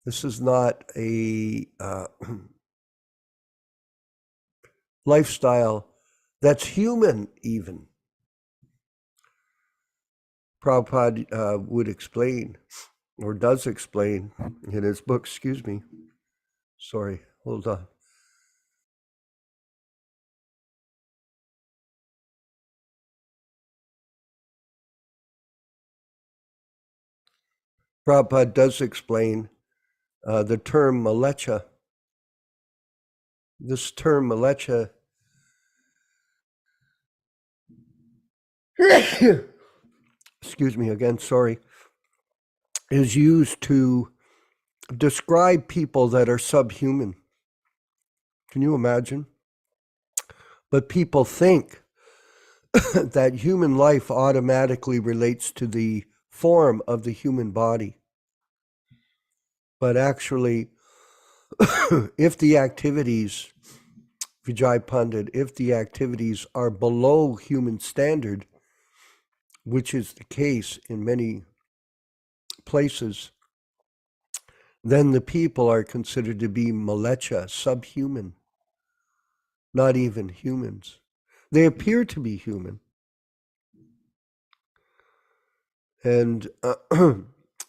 This is not a lifestyle that's human even. Prabhupada would explain, or does explain in his book, excuse me. Sorry, hold on. Prabhupada does explain the term malecha. This term malecha excuse me again, sorry, is used to describe people that are subhuman. Can you imagine? But people think that human life automatically relates to the form of the human body. But actually, if the activities, Vijay Pandit, if the activities are below human standard, which is the case in many places, then the people are considered to be malecha, subhuman, not even humans. They appear to be human. And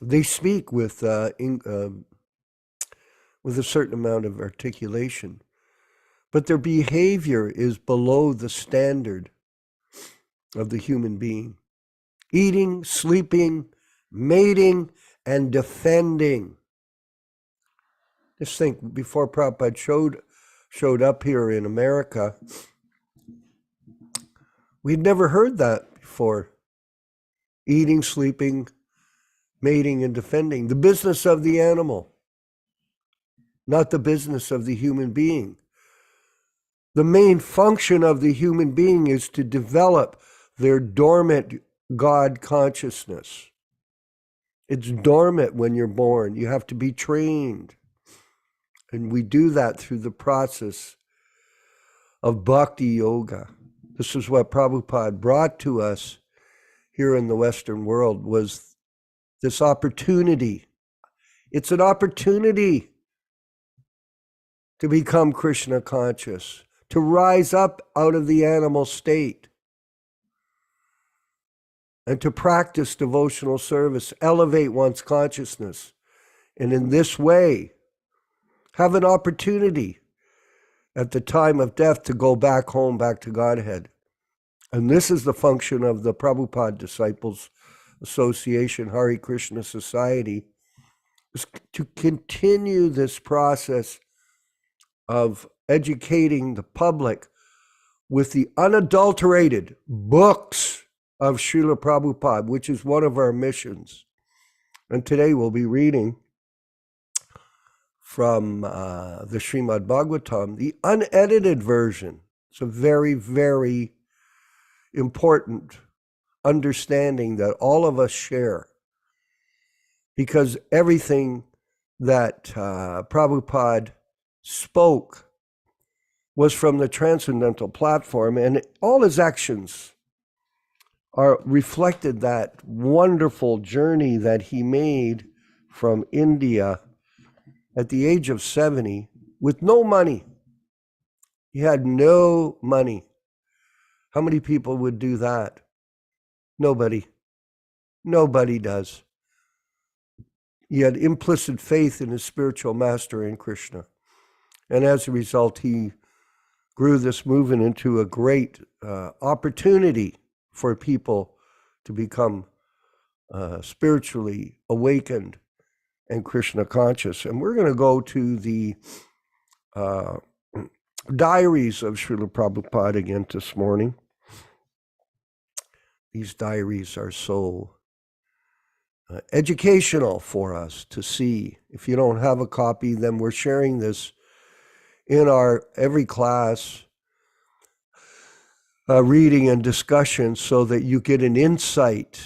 they speak with a certain amount of articulation, but their behavior is below the standard of the human being. Eating, sleeping, mating, and defending. Just think, before Prabhupada showed up here in America, we'd never heard that before. Eating, sleeping, mating, and defending. The business of the animal, not the business of the human being. The main function of the human being is to develop their dormant God consciousness. It's dormant when you're born. You have to be trained. And we do that through the process of bhakti yoga. This is what Prabhupada brought to us here in the Western world, was this opportunity. It's an opportunity to become Krishna conscious, to rise up out of the animal state, and to practice devotional service, elevate one's consciousness, and in this way, have an opportunity at the time of death to go back home, back to Godhead. And this is the function of the Prabhupada Disciples Association, Hare Krishna Society, is to continue this process of educating the public with the unadulterated books of Śrīla Prabhupāda, which is one of our missions. And today we'll be reading from the Śrīmad-Bhāgavatam, the unedited version. It's a very, very important understanding that all of us share, because everything that Prabhupada spoke was from the transcendental platform, and all his actions are reflected that wonderful journey that he made from India at the age of 70 with no money. He had no money. How many people would do that? Nobody. Nobody does. He had implicit faith in his spiritual master, in Krishna. And as a result, he grew this movement into a great opportunity for people to become spiritually awakened and Krishna conscious. And we're going to go to the diaries of Śrīla Prabhupada again this morning. These diaries are so educational for us to see. If you don't have a copy, then we're sharing this in our every class reading and discussion, so that you get an insight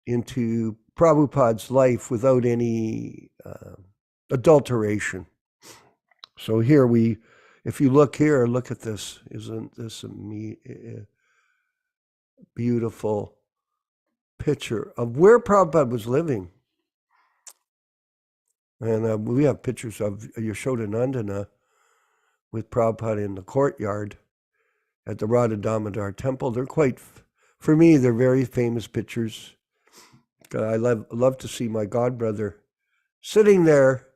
into Prabhupada's life without any adulteration. So here if you look here, look at this. Isn't this a beautiful picture of where Prabhupada was living? And we have pictures of Yaśodā-nandana with Prabhupada in the courtyard at the Radha Damodar temple. They're quite, for me, they're very famous pictures. I love to see my godbrother sitting there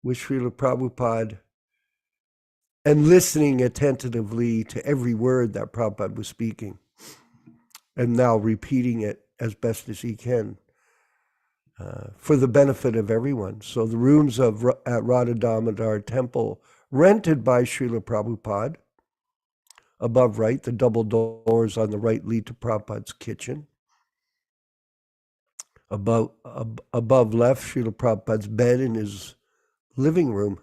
with Śrīla Prabhupada and listening attentively to every word that Prabhupada was speaking, and now repeating it as best as he can for the benefit of everyone. So the rooms at Radha Damodar temple, rented by Śrīla Prabhupada, above right, the double doors on the right lead to Prabhupada's kitchen. Above left, Śrīla Prabhupada's bed in his living room.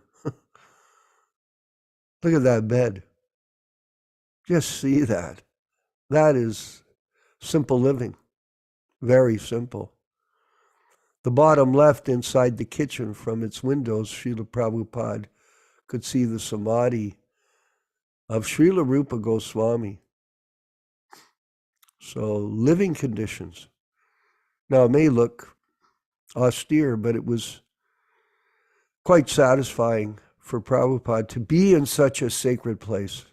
Look at that bed. Just see that. That is simple living. Very simple. The bottom left inside the kitchen, from its windows, Śrīla Prabhupada could see the samadhi of Śrīla Rupa Goswami. So living conditions. Now it may look austere, but it was quite satisfying for Prabhupada to be in such a sacred place.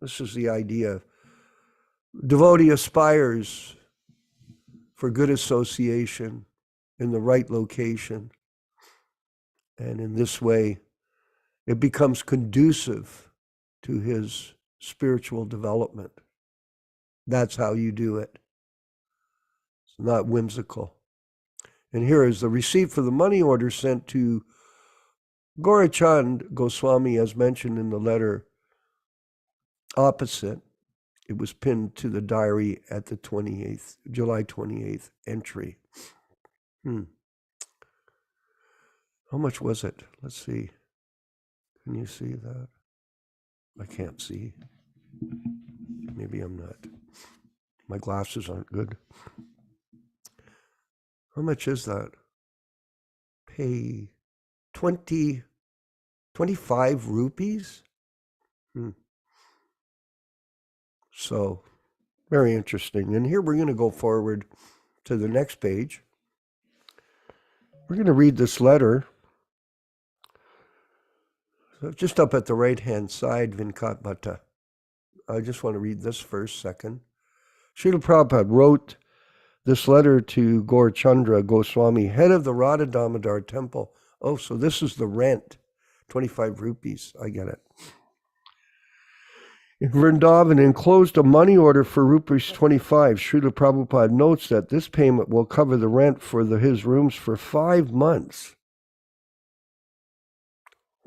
This is the idea. Devotee aspires for good association in the right location. And in this way, it becomes conducive to his spiritual development. That's how you do it. It's not whimsical. And here is the receipt for the money order sent to Gaurachand Goswami, as mentioned in the letter opposite. It was pinned to the diary at the July 28th entry. How much was it? Let's see. Can you see that? I can't see. Maybe I'm not. My glasses aren't good. How much is that? Pay 25 rupees? So, very interesting. And here we're going to go forward to the next page. We're going to read this letter. So just up at the right-hand side, Vinkat Bhatta. I just want to read this first, second. Śrīla Prabhupada wrote this letter to Gaurachandra Goswami, head of the Radha Damodar temple. Oh, so this is the rent, 25 rupees. I get it. In Vrindavan, enclosed a money order for rupees 25. Śrīla Prabhupada notes that this payment will cover the rent for his rooms for 5 months.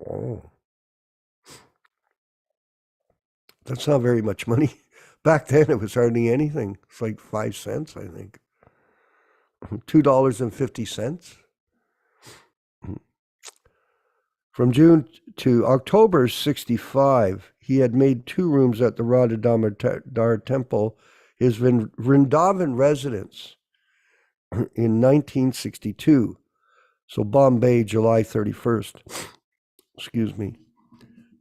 Oh. That's not very much money. Back then, it was hardly anything. It's like 5 cents, I think. $2.50. From June to October 65, he had made 2 rooms at the Radha Damodar temple, his Vrindavan residence, in 1962. So Bombay, July 31st. Excuse me.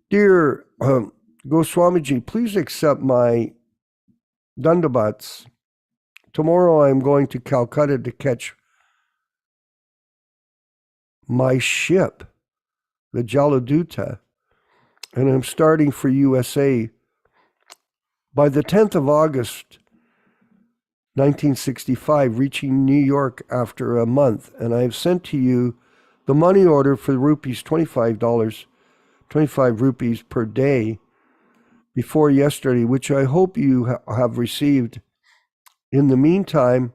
Dear Goswamiji, please accept my dandavats. Tomorrow I am going to Calcutta to catch my ship, the Jaladuta, and I'm starting for USA by the 10th of August, 1965, reaching New York after a month, and I have sent to you the money order for rupees $25, 25 rupees per day before yesterday, which I hope you have received. In the meantime,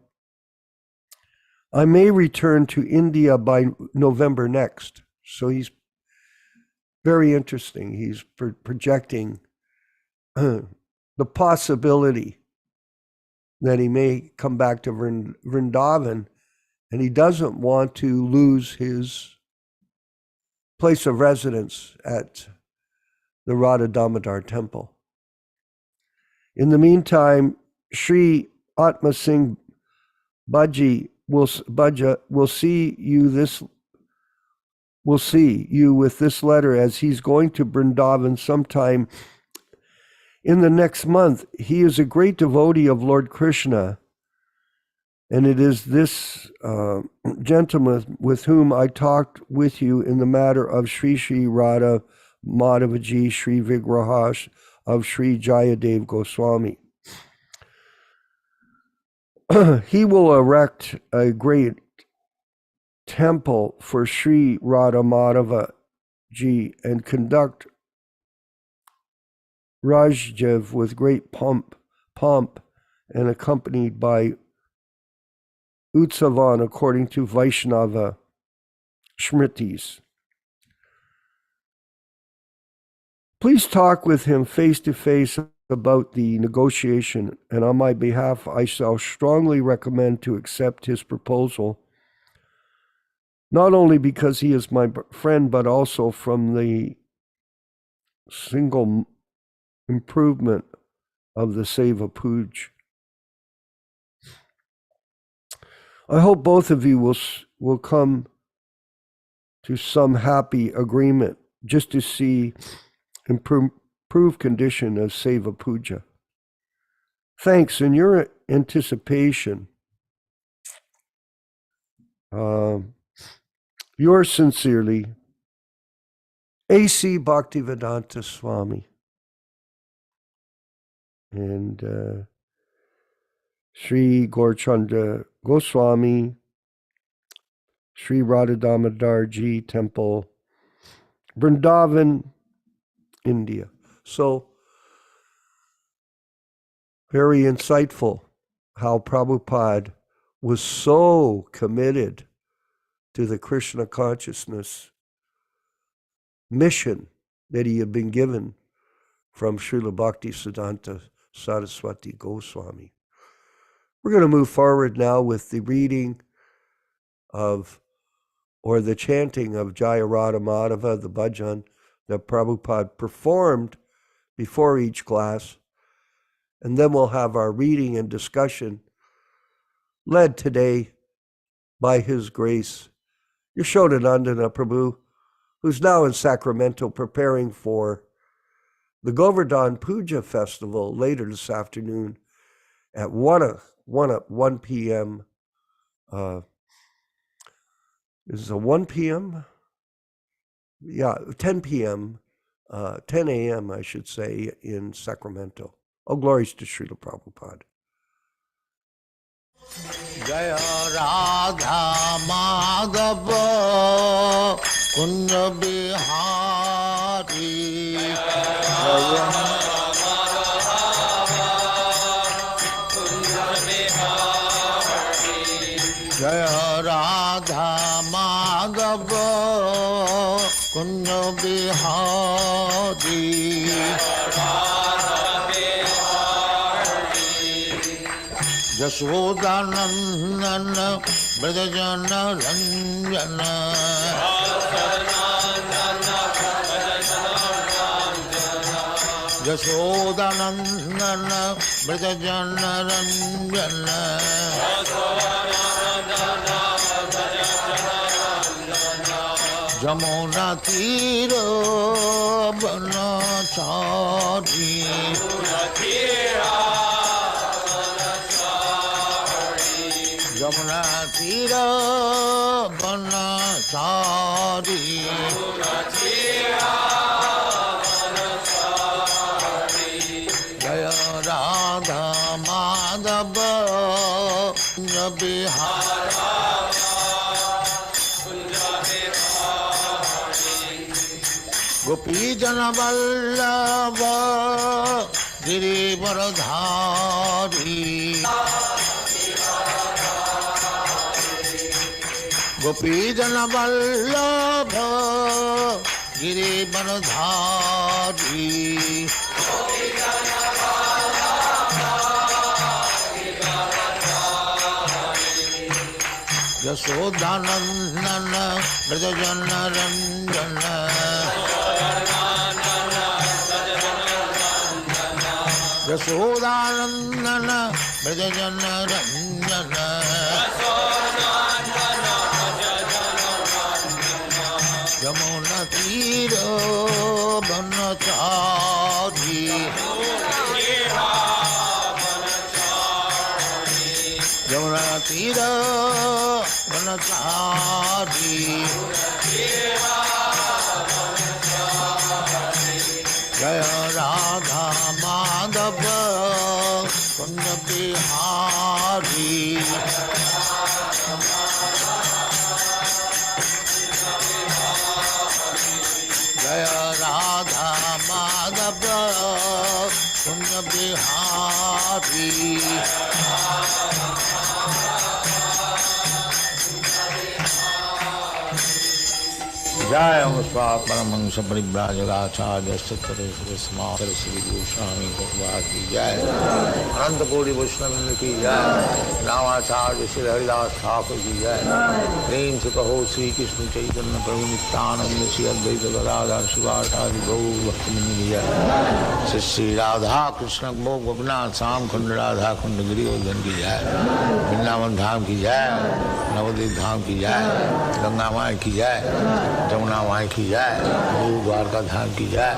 I may return to India by November next. So he's very interesting. He's projecting the possibility that he may come back to Vrindavan, and he doesn't want to lose his place of residence at the Radha Damodar temple. In the meantime, Sri Atma Singh Baji will see you with this letter, as he's going to Vrindavan sometime in the next month. He is a great devotee of Lord Krishna, and it is this gentleman with whom I talked with you in the matter of Sri Radha Madhavaji Sri Vigraha of Sri Jayadev Goswami. He will erect a great temple for Sri Radha Madhavaji and conduct Rajjev with great pomp and accompanied by Utsavan according to Vaishnava Smritis. Please talk with him face to face about the negotiation, and on my behalf I shall strongly recommend to accept his proposal, not only because he is my friend, but also from the single improvement of the Seva Puj. I hope both of you will come to some happy agreement just to see improved condition of Seva Puja. Thanks. In your anticipation, yours sincerely, A.C. Bhaktivedanta Swami and Sri Gaurachandra Goswami, Sri Radha Damodarji Temple, Vrindavan, India. So, very insightful how Prabhupada was so committed to the Krishna consciousness mission that he had been given from Srila Bhaktisiddhanta Saraswati Goswami. We're going to move forward now with the reading of, or the chanting of Jaya Radha Madhava, the bhajan that Prabhupada performed before each class. And then we'll have our reading and discussion led today by His Grace Yaśodā-nandana Prabhu, who's now in Sacramento preparing for the Govardhan Puja Festival later this afternoon at 1 p.m. Is it 1 p.m.? Yeah, 10 p.m., 10 a.m., I should say, in Sacramento. All glories to Śrīla Prabhupāda. Jaya Radha Madhava Kunja Bihari Jaya Radha Madhava Kunja Bihari Yaśodā-nandana Brajajana Ranjana Yaśodā-nandana Brajajana Ranjana Jamuna Tira Banachari Jamuna Tira Banachari Jaya Radha Madhava Bihara Gopi Jana Vallabha Girivaradhari Gopi Jana Vallabha Girivaradhari Yaśodā-nandana Brajajana Ranjana Yaśodā-nandana Brajajana Ranjana Jamuna Tira Banachari Jamuna Tira Jaya Radha Madhava Kunda Bihari Jaya Radha Madhava Kunda Bihari Jaya Muspa Paramahansa Parivrajagacārya Sattvaresvara Samatara Sri Goswami Prabhupāda ki Jai Ananta Koti Vaishnavindra ki Jai Ramacārya Sri Haridas Thakur ki Jai Prem se kaho Sri Krishna Chaitanya Prabhu Nityananda Sri Advaita Gadadhar Sivasadi Gaur Bhaktivinoda ki Jai Sri Radha Krishna Mokh Gopinath Sam Khund Radha Khund Giridhar ki Jai Vrindavan Dham ki Jai Navadvip Dham ki Jai Ganga Mai ki Jai Jamuna Mai ki Jai, Guru Dwarka Dham ki Jai,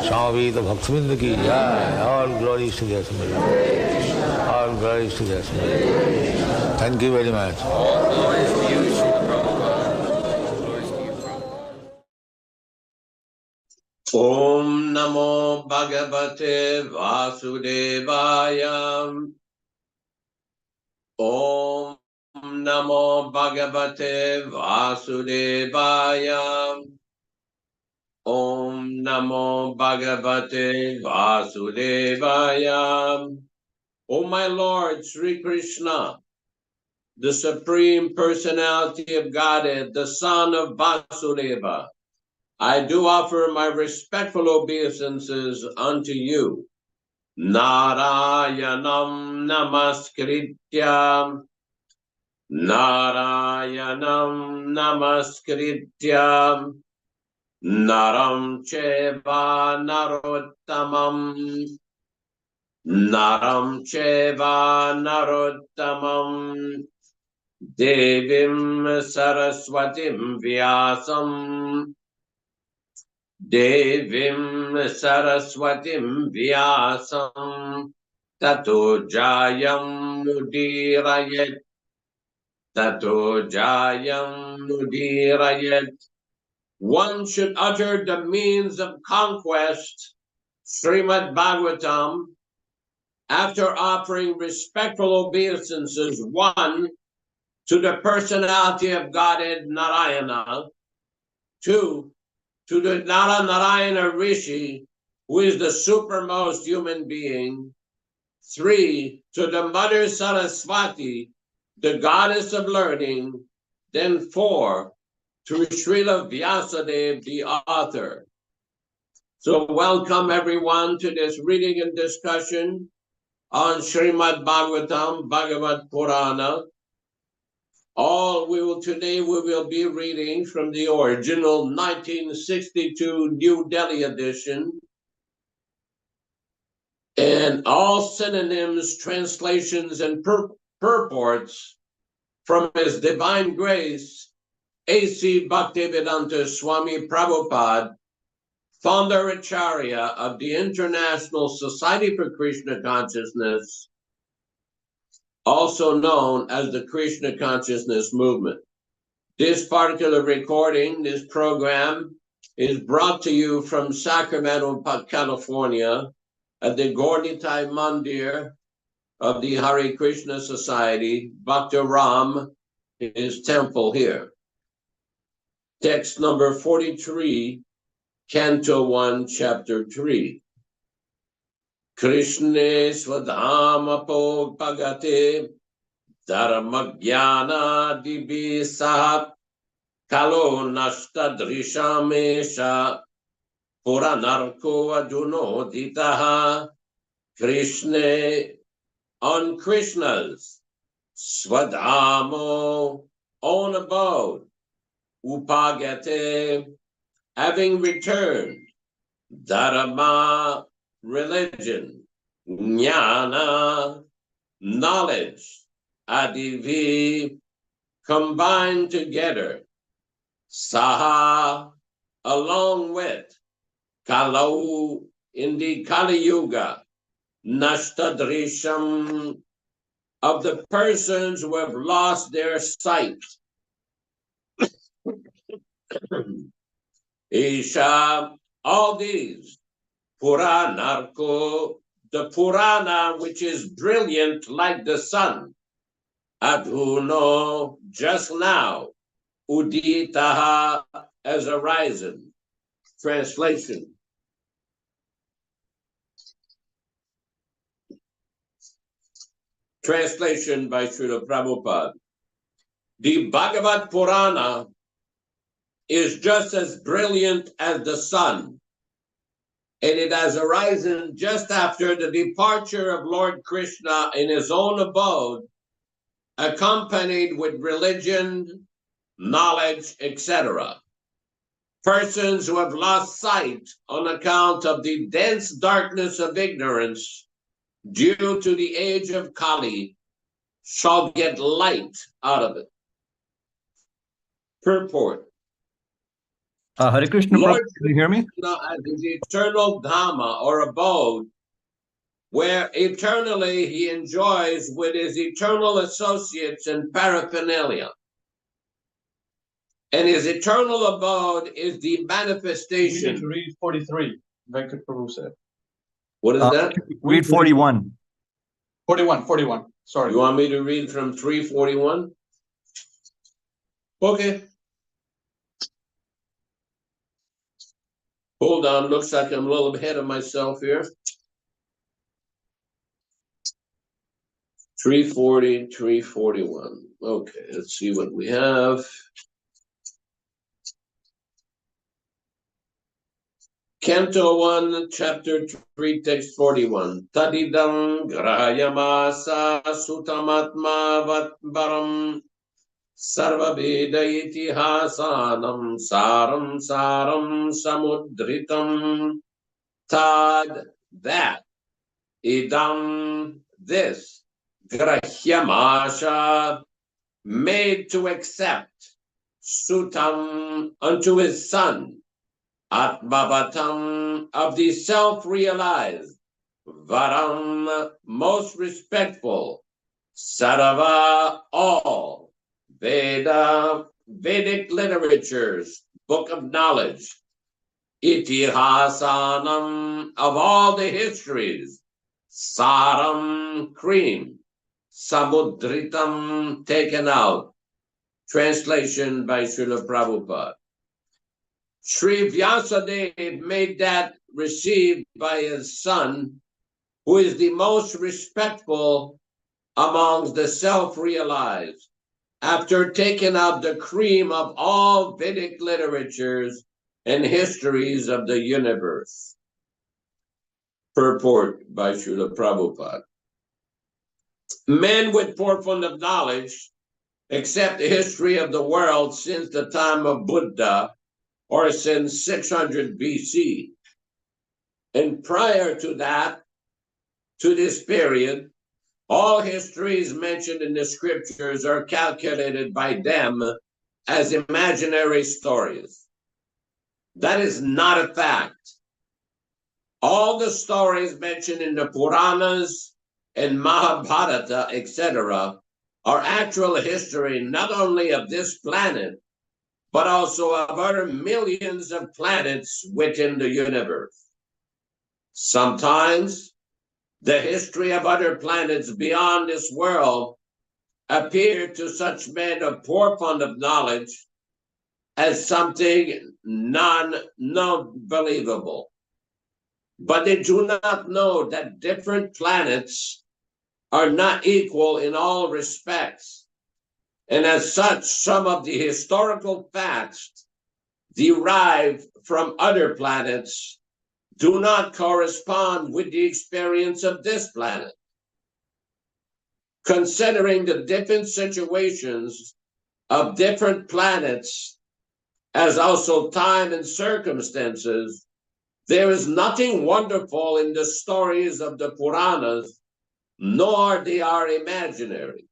Swami Bhaktivedanta ki Jai, all glories to the Assembly. All glories to the Assembly. Thank you very much. All glories to you, Śrīla Prabhupāda. Glories to you, Prabhupada. Om Namo Bhagavate Vasudevaya. Om Namo Bhagavate Vasudevaya. Om Namo Bhagavate Vasudevaya. O my Lord, Sri Krishna, the Supreme Personality of Godhead, the Son of Vasudeva, I do offer my respectful obeisances unto you. Narayanam Namaskritya. Narayanam Namaskritya Naram Cheva Narottamam Naram Cheva Narottamam Devim Saraswatim Vyasam Devim Saraswatim Vyasam Tato Jayam Mudirayet Tato Jayam Mudirayet. One should utter the means of conquest, Śrīmad-Bhāgavatam, after offering respectful obeisances, one, to the personality of Godhead Narayana, two, to the Narayana Rishi, who is the supermost human being, three, to the Mother Saraswati, the goddess of learning, then four, to Śrīla Vyasadeva, the author. So welcome everyone to this reading and discussion on Śrīmad-Bhāgavatam, Bhagavad Purana. Today we will be reading from the original 1962 New Delhi edition, and all synonyms, translations, and purports from His Divine Grace A.C. Bhaktivedanta Swami Prabhupāda, Founder-Ācārya of the International Society for Krishna Consciousness, also known as the Krishna Consciousness Movement. This particular recording, this program, is brought to you from Sacramento, California, at the Gaur-Nitai Mandir of the Hare Krishna Society, Bhakti Ram, his temple here. Text number 43, Canto 1, Chapter 3. Krishna Swadhamapo Bhagate Dharmagyana Dibisa Kalo Nashta Drishamesha Puranarko Adunoditaha. Krishna, on Krishna's Swadhamo, own abode, Upagate, having returned, Dharma, religion, Jnana, knowledge, Adivi, combined together, Saha, along with, Kalau, in the Kali Yuga, Nashtadrisham, of the persons who have lost their sight, Isha, all these, Puranarko, the Purana, which is brilliant like the sun, Adhuno, just now, Uditaha, as a rising. Translation. Translation by Śrīla Prabhupāda. The Bhagavad Purana is just as brilliant as the sun, and it has arisen just after the departure of Lord Krishna in his own abode, accompanied with religion, knowledge, etc. Persons who have lost sight on account of the dense darkness of ignorance due to the age of Kali shall get light out of it. Purport. Hare Krishna, Lord can you hear me? Krishna as his eternal Dhamma or abode, where eternally he enjoys with his eternal associates and paraphernalia. And his eternal abode is the manifestation. You need to read 43, Venkat Prabhu said. What is that? Read 41. 41. Sorry. You want me to read from 341? Okay. Hold on, looks like I'm a little ahead of myself here. 340, 341. Okay, let's see what we have. Canto 1, chapter 3, text 41. Tadidam grahayamasa sutamatma vatbaram sarva veda itihasanam saram samudritam. Tad, that, idam, this, grahyamasha, made to accept, sutam, unto his son, Atmavatam, of the self-realized, Varam, most respectful, Sarava, all, Veda, Vedic literatures, book of knowledge, Itihasanam, of all the histories, Saram, cream, Samudritam, taken out. Translation by Śrīla Prabhupāda. Sri Vyasadeva made that received by his son, who is the most respectful amongst the self-realized, after taking out the cream of all Vedic literatures and histories of the universe. Purport by Śrīla Prabhupāda. Men with profound of knowledge accept the history of the world since the time of Buddha, or since 600 BC. And prior to that, to this period, all histories mentioned in the scriptures are calculated by them as imaginary stories. That is not a fact. All the stories mentioned in the Puranas and Mahabharata, etc., are actual history not only of this planet, but also of other millions of planets within the universe. Sometimes the history of other planets beyond this world appear to such men of profound of knowledge as something non-believable. But they do not know that different planets are not equal in all respects. And as such, some of the historical facts derived from other planets do not correspond with the experience of this planet. Considering the different situations of different planets, as also time and circumstances, there is nothing wonderful in the stories of the Puranas, nor they are imaginary.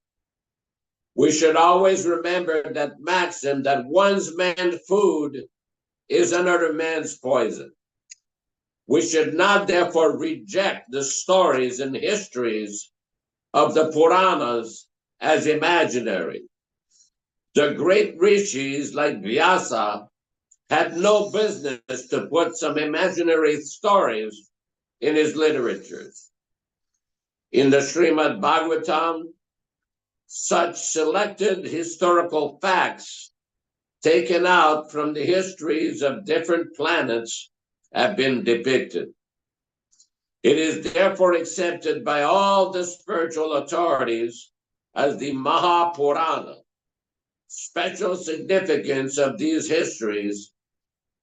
We should always remember that maxim that one's man's food is another man's poison. We should not therefore reject the stories and histories of the Puranas as imaginary. The great rishis like Vyasa had no business to put some imaginary stories in his literatures. In the Śrīmad-Bhāgavatam, such selected historical facts taken out from the histories of different planets have been depicted. It is therefore accepted by all the spiritual authorities as the Mahapurana. Special significance of these histories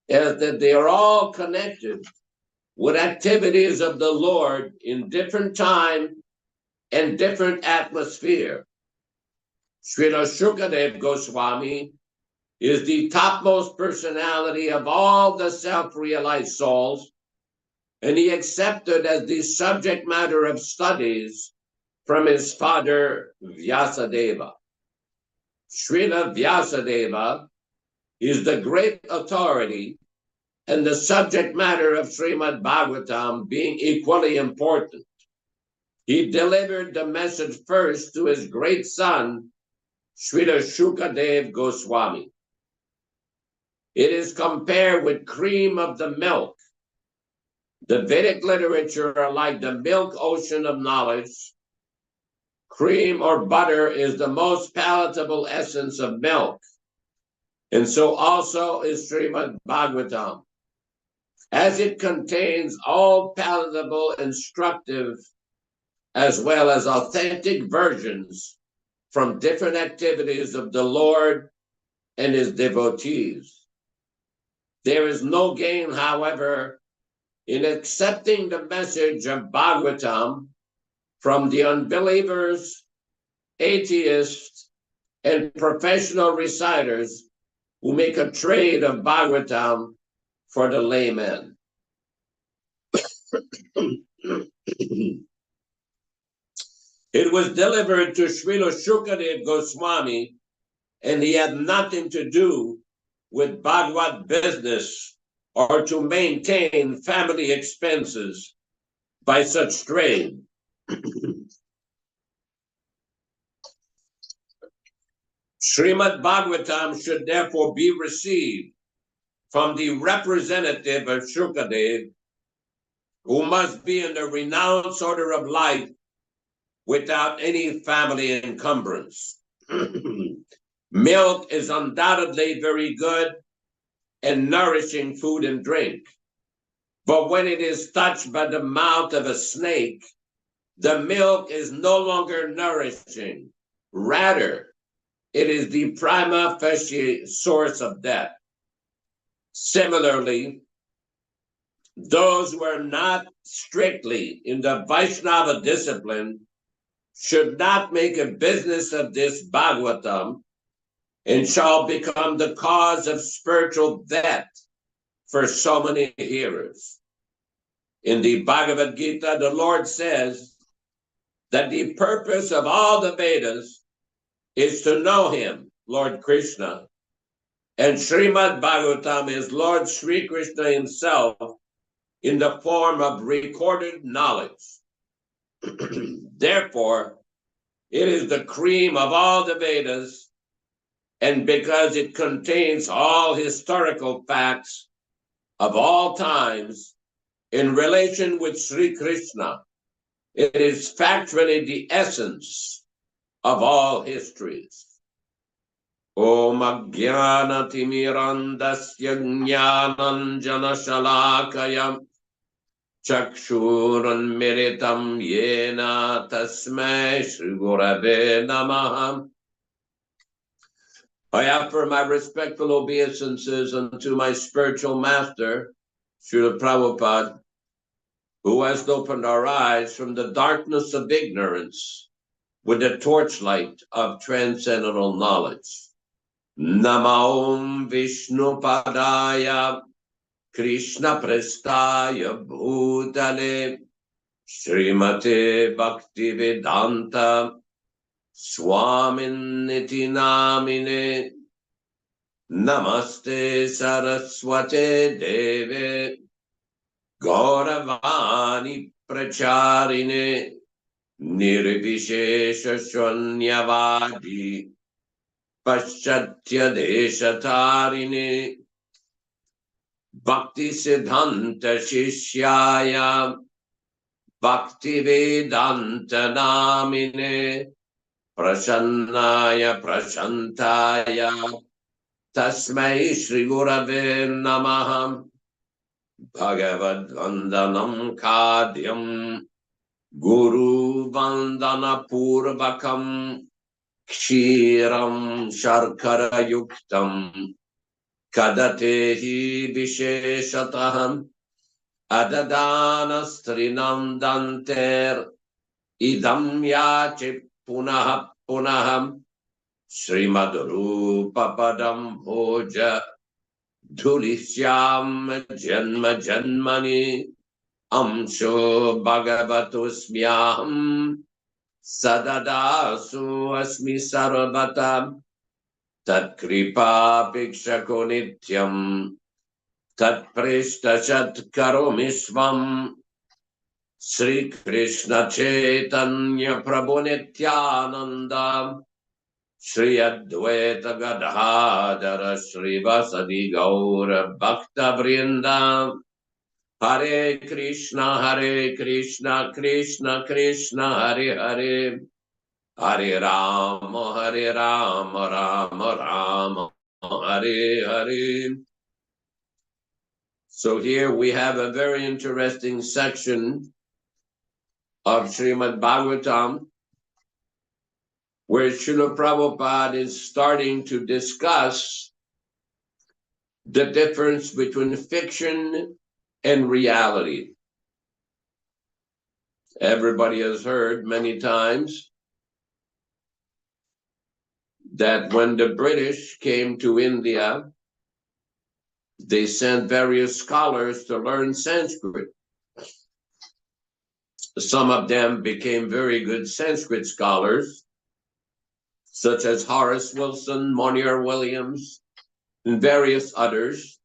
is that they are all connected with activities of the Lord in different time and different atmosphere. Śrīla Shukadeva Goswami is the topmost personality of all the self-realized souls, and he accepted as the subject matter of studies from his father Vyasadeva. Śrīla Vyasadeva is the great authority, and the subject matter of Śrīmad-Bhāgavatam being equally important. He delivered the message first to his great son, Śrīla Shukadeva Goswami. It is compared with cream of the milk. The Vedic literature are like the milk ocean of knowledge. Cream or butter is the most palatable essence of milk. And so also is Śrīmad-Bhāgavatam, as it contains all palatable, instructive, as well as authentic versions from different activities of the Lord and his devotees. There is no gain, however, in accepting the message of Bhagavatam from the unbelievers, atheists, and professional reciters who make a trade of Bhagavatam for the layman. It was delivered to Śrīla Shukadeva Goswami, and he had nothing to do with Bhagavad business or to maintain family expenses by such trade. Śrīmad-Bhāgavatam should therefore be received from the representative of Shukadeva, who must be in the renounced order of life without any family encumbrance. Milk is undoubtedly very good and nourishing food and drink. But when it is touched by the mouth of a snake, the milk is no longer nourishing. Rather, it is the prima facie source of death. Similarly, those who are not strictly in the Vaishnava discipline should not make a business of this Bhagavatam and shall become the cause of spiritual death for so many hearers. In the Bhagavad Gita, the Lord says that the purpose of all the Vedas is to know him, Lord Krishna, and Śrīmad-Bhāgavatam is Lord Sri Krishna himself in the form of recorded knowledge. Therefore, it is the cream of all the Vedas, and because it contains all historical facts of all times in relation with Sri Krishna, it is factually the essence of all histories. Om Ajnana Timirandasya Jnananjana Shalakaya Chakshuran Miritam Yena Tasmai Shri Gurave Namaha. I offer my respectful obeisances unto my spiritual master, Śrīla Prabhupāda, who has opened our eyes from the darkness of ignorance with the torchlight of transcendental knowledge. Namo Om Vishnu Padaya Krishna Prestaya Bhutale Srimate Bhaktivedanta Swami Namine Namaste Saraswate Deve Gauravani Pracharine Nirvishesha Shunyavadi Paschatya Deshatarine Bhaktisiddhanta Shishyaya Bhaktivedanta Namine Prasannaya Prashantaya Tasmai Shri Gurave Namaha Bhagavad Vandanam Kadyam Guru Vandana Purvakam Kshiram Sharkara Yuktam Kadatehi Visheshataham Adadana Strinam Danter Idam Yachi Punaha Punaham Śrīmad Padam Bhoja Dhulisyam Janma Janmani Amsho Bhagavato Smyaham Sadadasu Asmi Sarvata Tat Kripa Pikshako Nityam Tat Prishtashat Karomishvam Sri Krishna Chaitanya Prabhu Nityananda Shri Advaita Gadadhara Shri Vasadi Gaura Bhakta Vrinda Hare Krishna Krishna Krishna Hare Hare Hare Rama Rama Rama Hare Hare. So here we have a very interesting section of Śrīmad-Bhāgavatam where Śrīla Prabhupada is starting to discuss the difference between fiction and reality. Everybody has heard many times that when the British came to India, they sent various scholars to learn Sanskrit. Some of them became very good Sanskrit scholars, such as Horace Wilson, Monier Williams, and various others,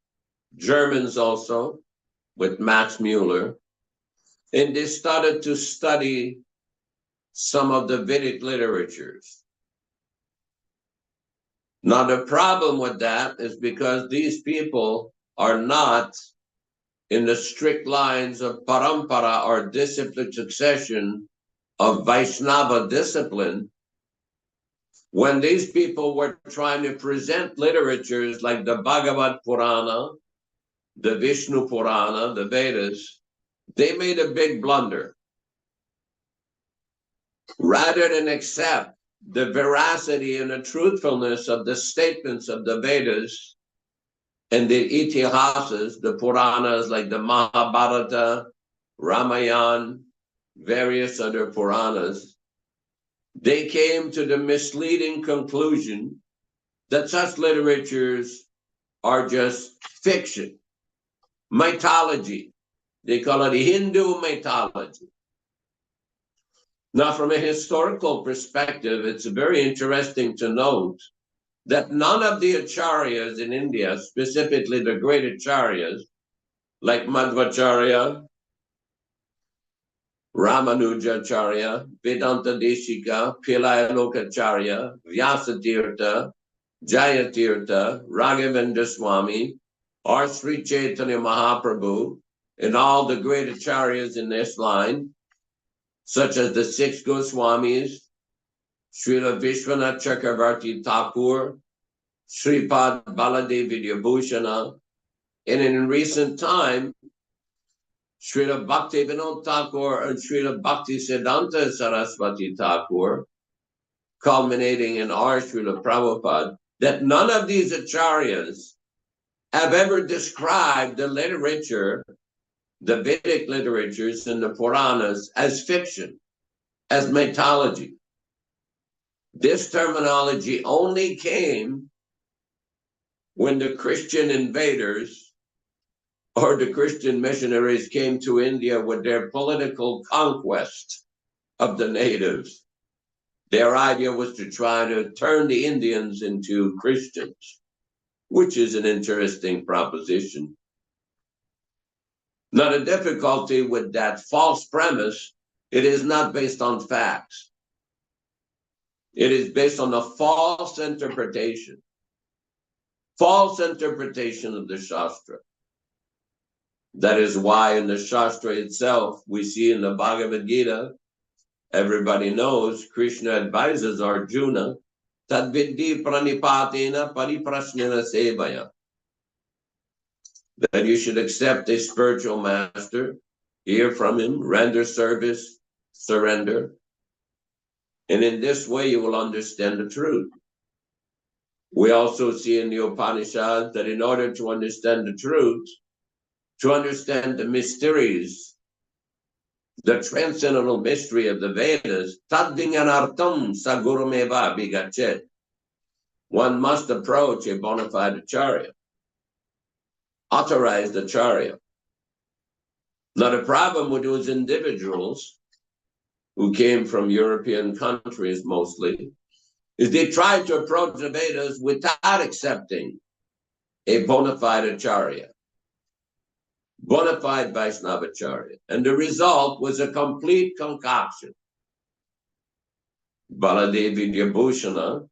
Germans also, with Max Muller. And they started to study some of the Vedic literatures. Now, the problem with that is because these people are not in the strict lines of parampara or discipline succession of Vaishnava discipline. When these people were trying to present literatures like the Bhagavad Purana, the Vishnu Purana, the Vedas, they made a big blunder. Rather than accept the veracity and the truthfulness of the statements of the Vedas and the Itihasas, the Puranas like the Mahabharata, Ramayana, various other Puranas, they came to the misleading conclusion that such literatures are just fiction, mythology. They call it Hindu mythology. Now, from a historical perspective, it's very interesting to note that none of the acharyas in India, specifically the great acharyas, like Madhvacharya, Ramanujacharya, Vedanta Deshika, Pilayalokacharya, Vyasatirtha, Jayatirtha, Raghavendra Swami, or Sri Chaitanya Mahaprabhu, and all the great acharyas in this line, such as the six Goswamis, Srila Vishwanath Chakravarti Thakur, Sripad Baladevi Vidyabhushana, and in recent time, Srila Bhaktivedanta Thakur and Srila Bhaktisiddhanta Saraswati Thakur, culminating in our Śrīla Prabhupada, that none of these acharyas have ever described the literature, the Vedic literatures and the Puranas as fiction, as mythology. This terminology only came when the Christian invaders or the Christian missionaries came to India with their political conquest of the natives. Their idea was to try to turn the Indians into Christians, which is an interesting proposition. Now, the difficulty with that false premise, it is not based on facts. It is based on a false interpretation of the Shastra. That is why in the Shastra itself, we see in the Bhagavad Gita, everybody knows, Krishna advises Arjuna, Tad vidhi pranipatena pariprasnena sevaya, that you should accept a spiritual master, hear from him, render service, surrender. And in this way, you will understand the truth. We also see in the Upanishads that in order to understand the truth, to understand the mysteries, the transcendental mystery of the Vedas, tadvinyanartam sagurumeva bigachet, one must approach a bona fide acharya, authorized acharya. Now the problem with those individuals who came from European countries mostly is they tried to approach the Vedas without accepting a bona fide acharya, bona fide Vaishnavacharya. And the result was a complete concoction. Baladevi Vidyabhushana,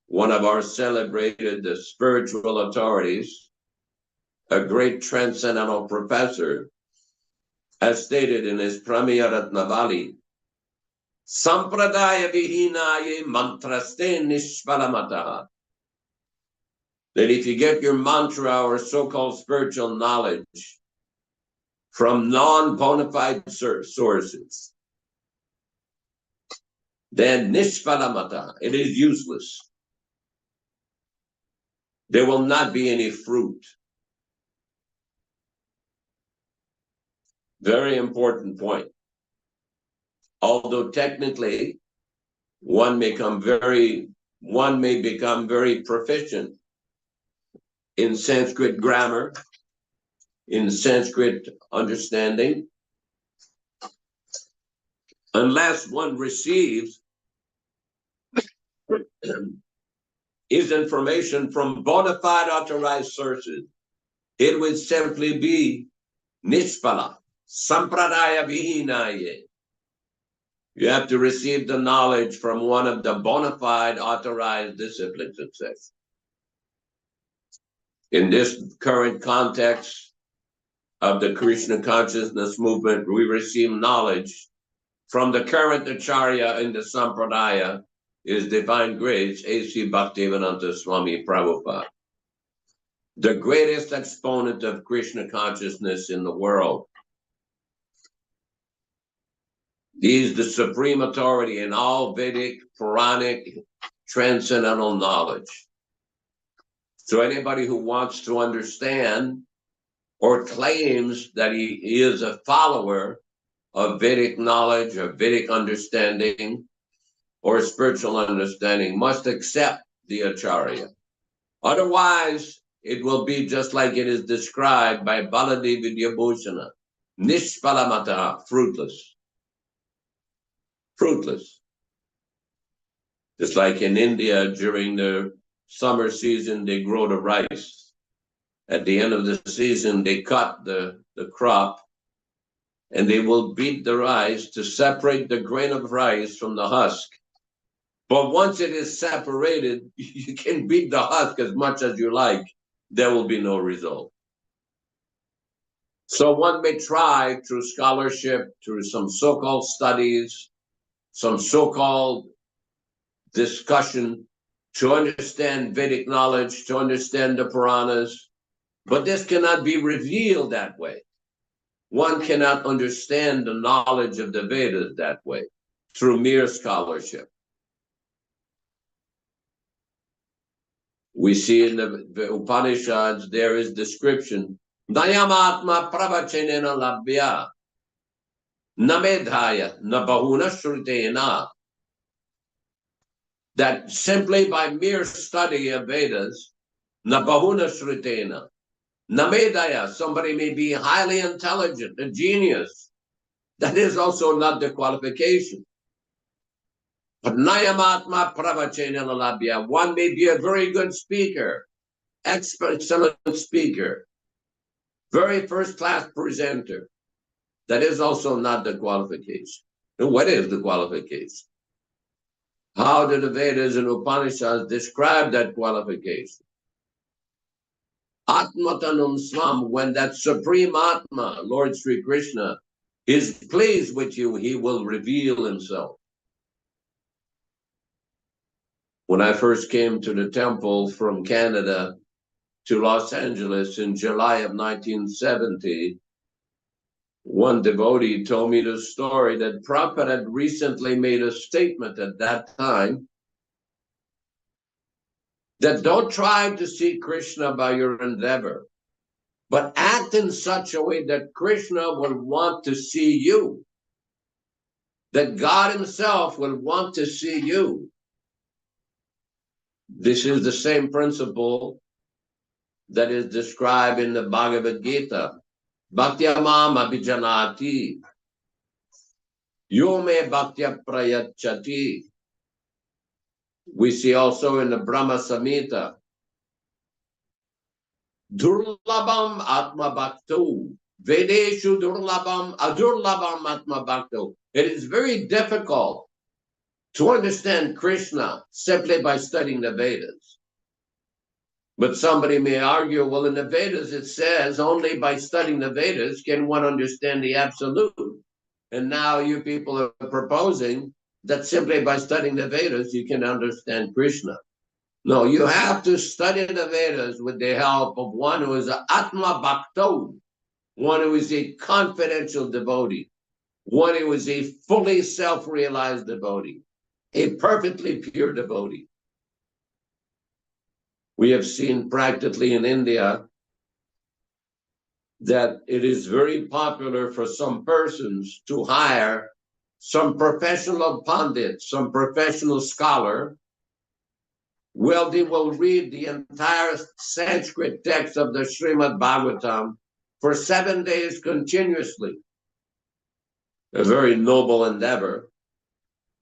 one of our celebrated spiritual authorities, a great transcendental professor, as stated in his Pramya Ratnavali, Sampradaya Vihinaye Mantraste Nishpalamataha. That if you get your mantra or so-called spiritual knowledge from non-bona fide sources, then Nishpalamataha, it is useless. There will not be any fruit. Very important point. Although technically one may become very proficient in Sanskrit grammar, in Sanskrit understanding, unless one receives his information from bona fide authorized sources, it would simply be Nishpala, Sampradaya Vihinaye. You have to receive the knowledge from one of the bona fide authorized disciplines of success. In this current context of the Krishna Consciousness movement, we receive knowledge from the current Acharya in the Sampradaya, His Divine Grace A.C. Bhaktivedanta Swami Prabhupāda, the greatest exponent of Krishna consciousness in the world. He is the supreme authority in all Vedic, Puranic, transcendental knowledge. So anybody who wants to understand or claims that he is a follower of Vedic knowledge or Vedic understanding or spiritual understanding must accept the Acharya. Otherwise, it will be just like it is described by Baladevi Vidyabhushana, Nishpalamata, fruitless. Fruitless. Just like in India during the summer season, they grow the rice. At the end of the season, they cut the crop and they will beat the rice to separate the grain of rice from the husk. But once it is separated, you can beat the husk as much as you like. There will be no result. So one may try through scholarship, through some so-called studies, some so-called discussion to understand Vedic knowledge, to understand the Puranas, but this cannot be revealed that way. One cannot understand the knowledge of the Vedas that way, through mere scholarship. We see in the Upanishads, there is description, Nayamatma pravachenena labhya, namedhaya nabahuna shrutena, that simply by mere study of Vedas, nabahuna shrutena, namedhaya, somebody may be highly intelligent, a genius. That is also not the qualification. But nayamatma pravachenena labhya, one may be a very good speaker, excellent speaker, very first-class presenter. That is also not the qualification. And what is the qualification? How do the Vedas and Upanishads describe that qualification? Atmatanum Swam, when that Supreme Atma, Lord Sri Krishna, is pleased with you, he will reveal himself. When I first came to the temple from Canada to Los Angeles in July of 1970, one devotee told me the story that Prabhupada had recently made a statement at that time that don't try to see Krishna by your endeavor, but act in such a way that Krishna will want to see you, that God himself will want to see you. This is the same principle that is described in the Bhagavad Gita. Bhaktyamam abhijanati, yome bhaktya prayachati. We see also in the Brahma Samhita, Durlabam Atma Bhakto, Vedeshu Durlabam Adurlabam Atma Bhakto. It is very difficult to understand Krishna simply by studying the Vedas. But somebody may argue, well, in the Vedas it says only by studying the Vedas can one understand the Absolute. And now you people are proposing that simply by studying the Vedas you can understand Krishna. No, you have to study the Vedas with the help of one who is an Atma Bhakto, one who is a confidential devotee, one who is a fully self-realized devotee, a perfectly pure devotee. We have seen practically in India that it is very popular for some persons to hire some professional pandit, some professional scholar. Well, they will read the entire Sanskrit text of the Śrīmad-Bhāgavatam for 7 days continuously. A very noble endeavor.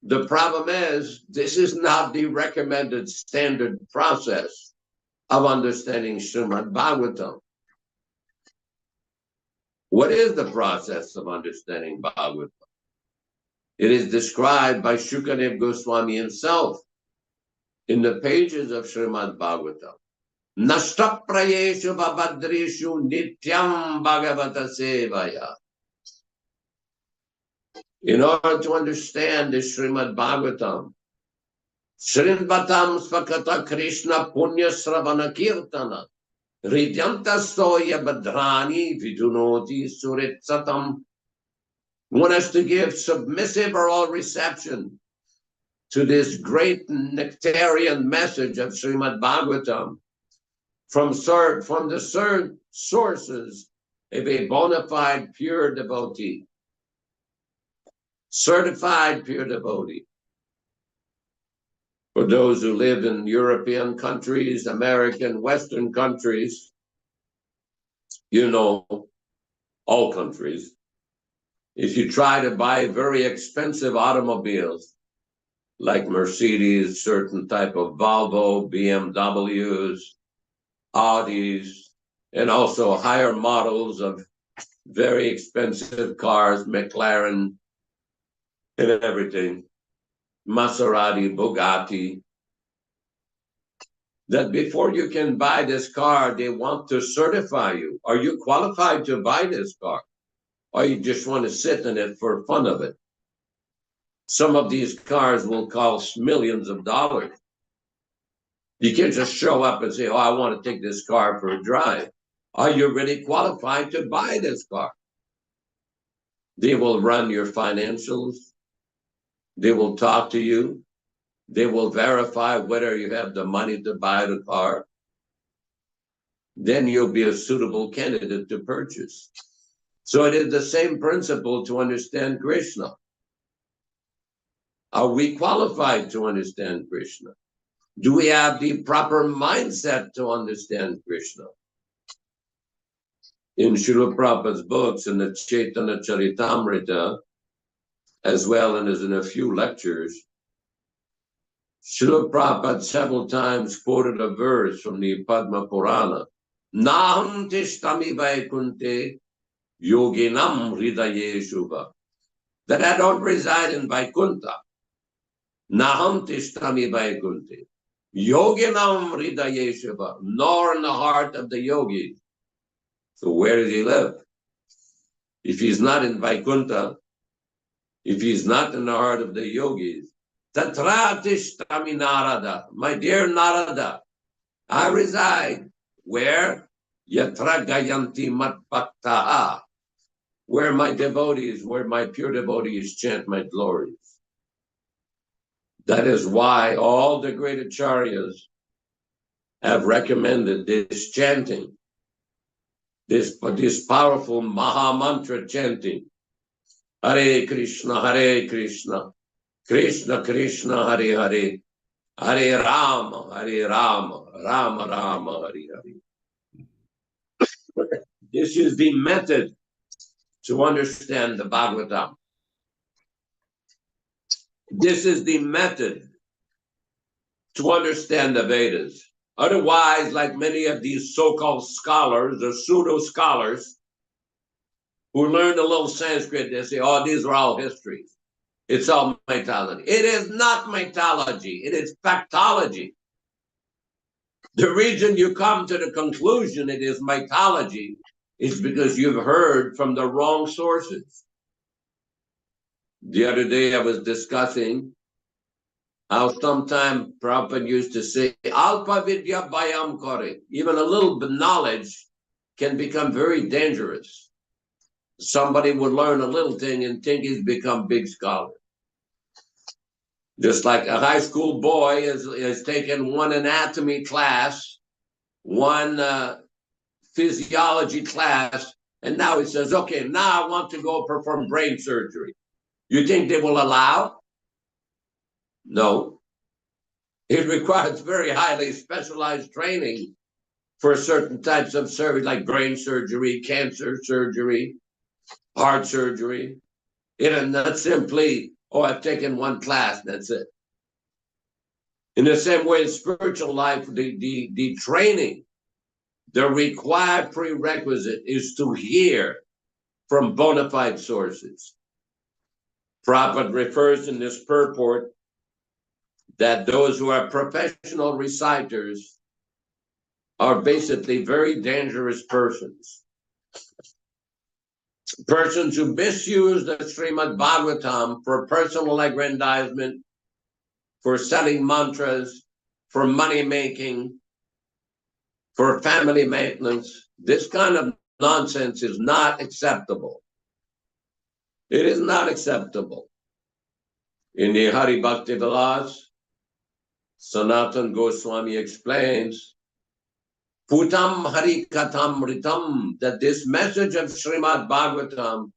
The problem is, this is not the recommended standard process of understanding Śrīmad-Bhāgavatam. What is the process of understanding Bhagavatam? It is described by Shukadev Goswami himself in the pages of Śrīmad-Bhāgavatam. Nashtaprayeshu babadreshu nityam bhagavata sevaya. In order to understand the Śrīmad-Bhāgavatam, Śrīmvatam svakata Krishna punya sravana kirtana Ridyanta soya badrani vidunoti suritsatam. One has to give submissive oral reception to this great nectarian message of Śrīmad-Bhāgavatam from the sources of a bona fide pure devotee, certified pure devotee. For those who live in European countries, American, Western countries, you know, all countries, if you try to buy very expensive automobiles, like Mercedes, certain type of Volvo, BMWs, Audis, and also higher models of very expensive cars, McLaren, and everything, Maserati, Bugatti, that before you can buy this car, they want to certify you. Are you qualified to buy this car? Or you just want to sit in it for fun of it? Some of these cars will cost millions of dollars. You can't just show up and say, oh, I want to take this car for a drive. Are you really qualified to buy this car? They will run your financials. They will talk to you. They will verify whether you have the money to buy the car. Then you'll be a suitable candidate to purchase. So it is the same principle to understand Krishna. Are we qualified to understand Krishna? Do we have the proper mindset to understand Krishna? In Śrīla Prabhupāda's books, in the Chaitanya Charitamrita, as well as in a few lectures, Śrīla Prabhupada several times quoted a verse from the Padma Purana, Naham tishtami vaikunte yoginam hridaye shubha, that I don't reside in Vaikuntha. Naham tishtami vaikunte. Yoginam hridayeshava, nor in the heart of the yogis. So where does he live? If he's not in Vaikuntha, if he's not in the heart of the yogis, tatra tishtami Narada, my dear Narada, I reside where? Yatra gayanti matbhaktaha, where my devotees, where my pure devotees chant my glories. That is why all the great acharyas have recommended this chanting, this powerful Maha Mantra chanting. Hare Krishna, Krishna Krishna, Hare Hare, Hare Rama, Rama Rama, Hare Hare. This is the method to understand the Bhagavatam. This is the method to understand the Vedas. Otherwise, like many of these so-called scholars or pseudo-scholars who learned a little Sanskrit, they say, oh, these are all histories. It's all mythology. It is not mythology. It is factology. The reason you come to the conclusion it is mythology is because you've heard from the wrong sources. The other day I was discussing how sometime Prabhupada used to say, Alpa vidya bhayam kare. Even a little bit knowledge can become very dangerous. Somebody would learn a little thing and think he's become big scholar. Just like a high school boy is taken one anatomy class, one physiology class, and now he says, okay, now I want to go perform brain surgery. You think they will allow? No. It requires very highly specialized training for certain types of surgery, like brain surgery, cancer surgery, heart surgery. It is not simply, oh, I've taken one class, that's it. In the same way in spiritual life, the training, the required prerequisite is to hear from bona fide sources. Prabhupada refers in this purport that those who are professional reciters are basically very dangerous persons. Persons who misuse the Śrīmad-Bhāgavatam for personal aggrandizement, for selling mantras, for money making, for family maintenance. This kind of nonsense is not acceptable. It is not acceptable. In the Hari Bhakti Vilas, Sanatana Goswami explains, Putam Hari Katam Ritam, that this message of Śrīmad-Bhāgavatam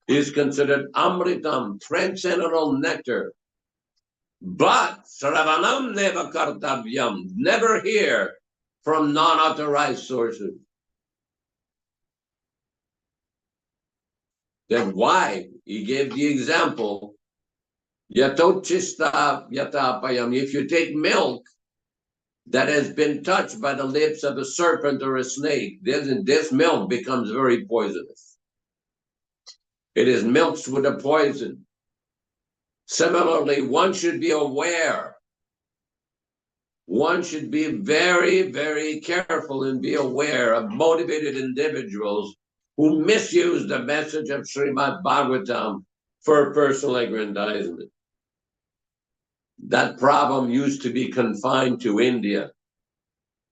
is considered Amritam, transcendental nectar. But Sravanam Neva Kartavyam, never hear from non-authorized sources. Then why? He gave the example, Yatochista Yatapayam, if you take milk that has been touched by the lips of a serpent or a snake, this milk becomes very poisonous. It is mixed with a poison. Similarly, one should be aware. One should be very, very careful and be aware of motivated individuals who misuse the message of Śrīmad-Bhāgavatam for personal aggrandizement. That problem used to be confined to India.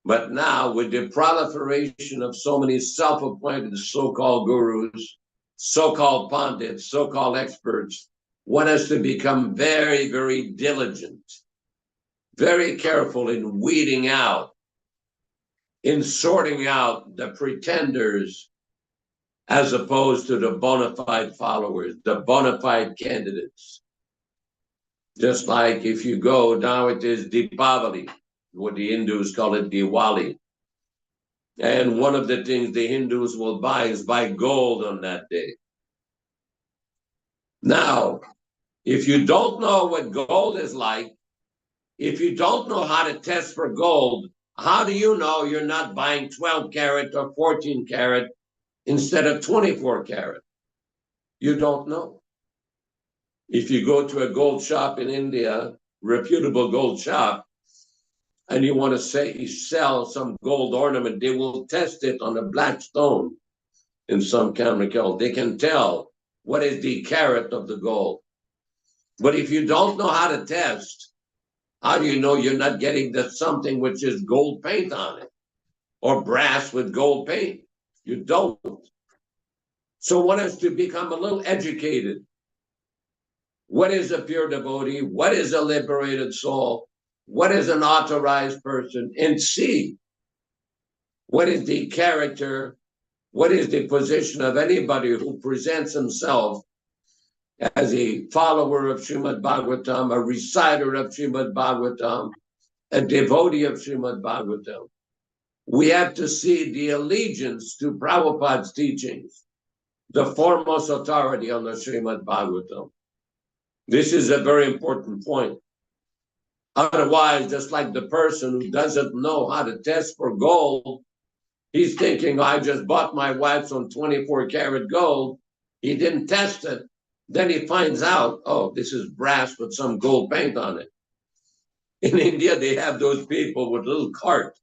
But now, with the proliferation of so many self-appointed so-called gurus, so-called pundits, so-called experts, one has to become very, very diligent, very careful in weeding out, in sorting out the pretenders as opposed to the bona fide followers, the bona fide candidates. Just like if you go, now it is Deepavali, what the Hindus call it Diwali. And one of the things the Hindus will buy is buy gold on that day. Now, if you don't know what gold is like, if you don't know how to test for gold, how do you know you're not buying 12 karat or 14 karat instead of 24 karat? You don't know. If you go to a gold shop in India reputable gold shop and you want to say sell some gold ornament, they will test it on a black stone in some chemical. They can tell what is the carat of the gold. But if you don't know how to test, how do you know you're not getting that something which is gold paint on it or brass with gold paint? You don't. So one has to become a little educated. What is a pure devotee? What is a liberated soul? What is an authorized person? And see what is the character, what is the position of anybody who presents himself as a follower of Śrīmad-Bhāgavatam, a reciter of Śrīmad-Bhāgavatam, a devotee of Śrīmad-Bhāgavatam. We have to see the allegiance to Prabhupada's teachings, the foremost authority on the Śrīmad-Bhāgavatam. This is a very important point. Otherwise, just like the person who doesn't know how to test for gold, he's thinking, I just bought my wife some 24 karat gold. He didn't test it. Then he finds out, oh, this is brass with some gold paint on it. In India, they have those people with little cart,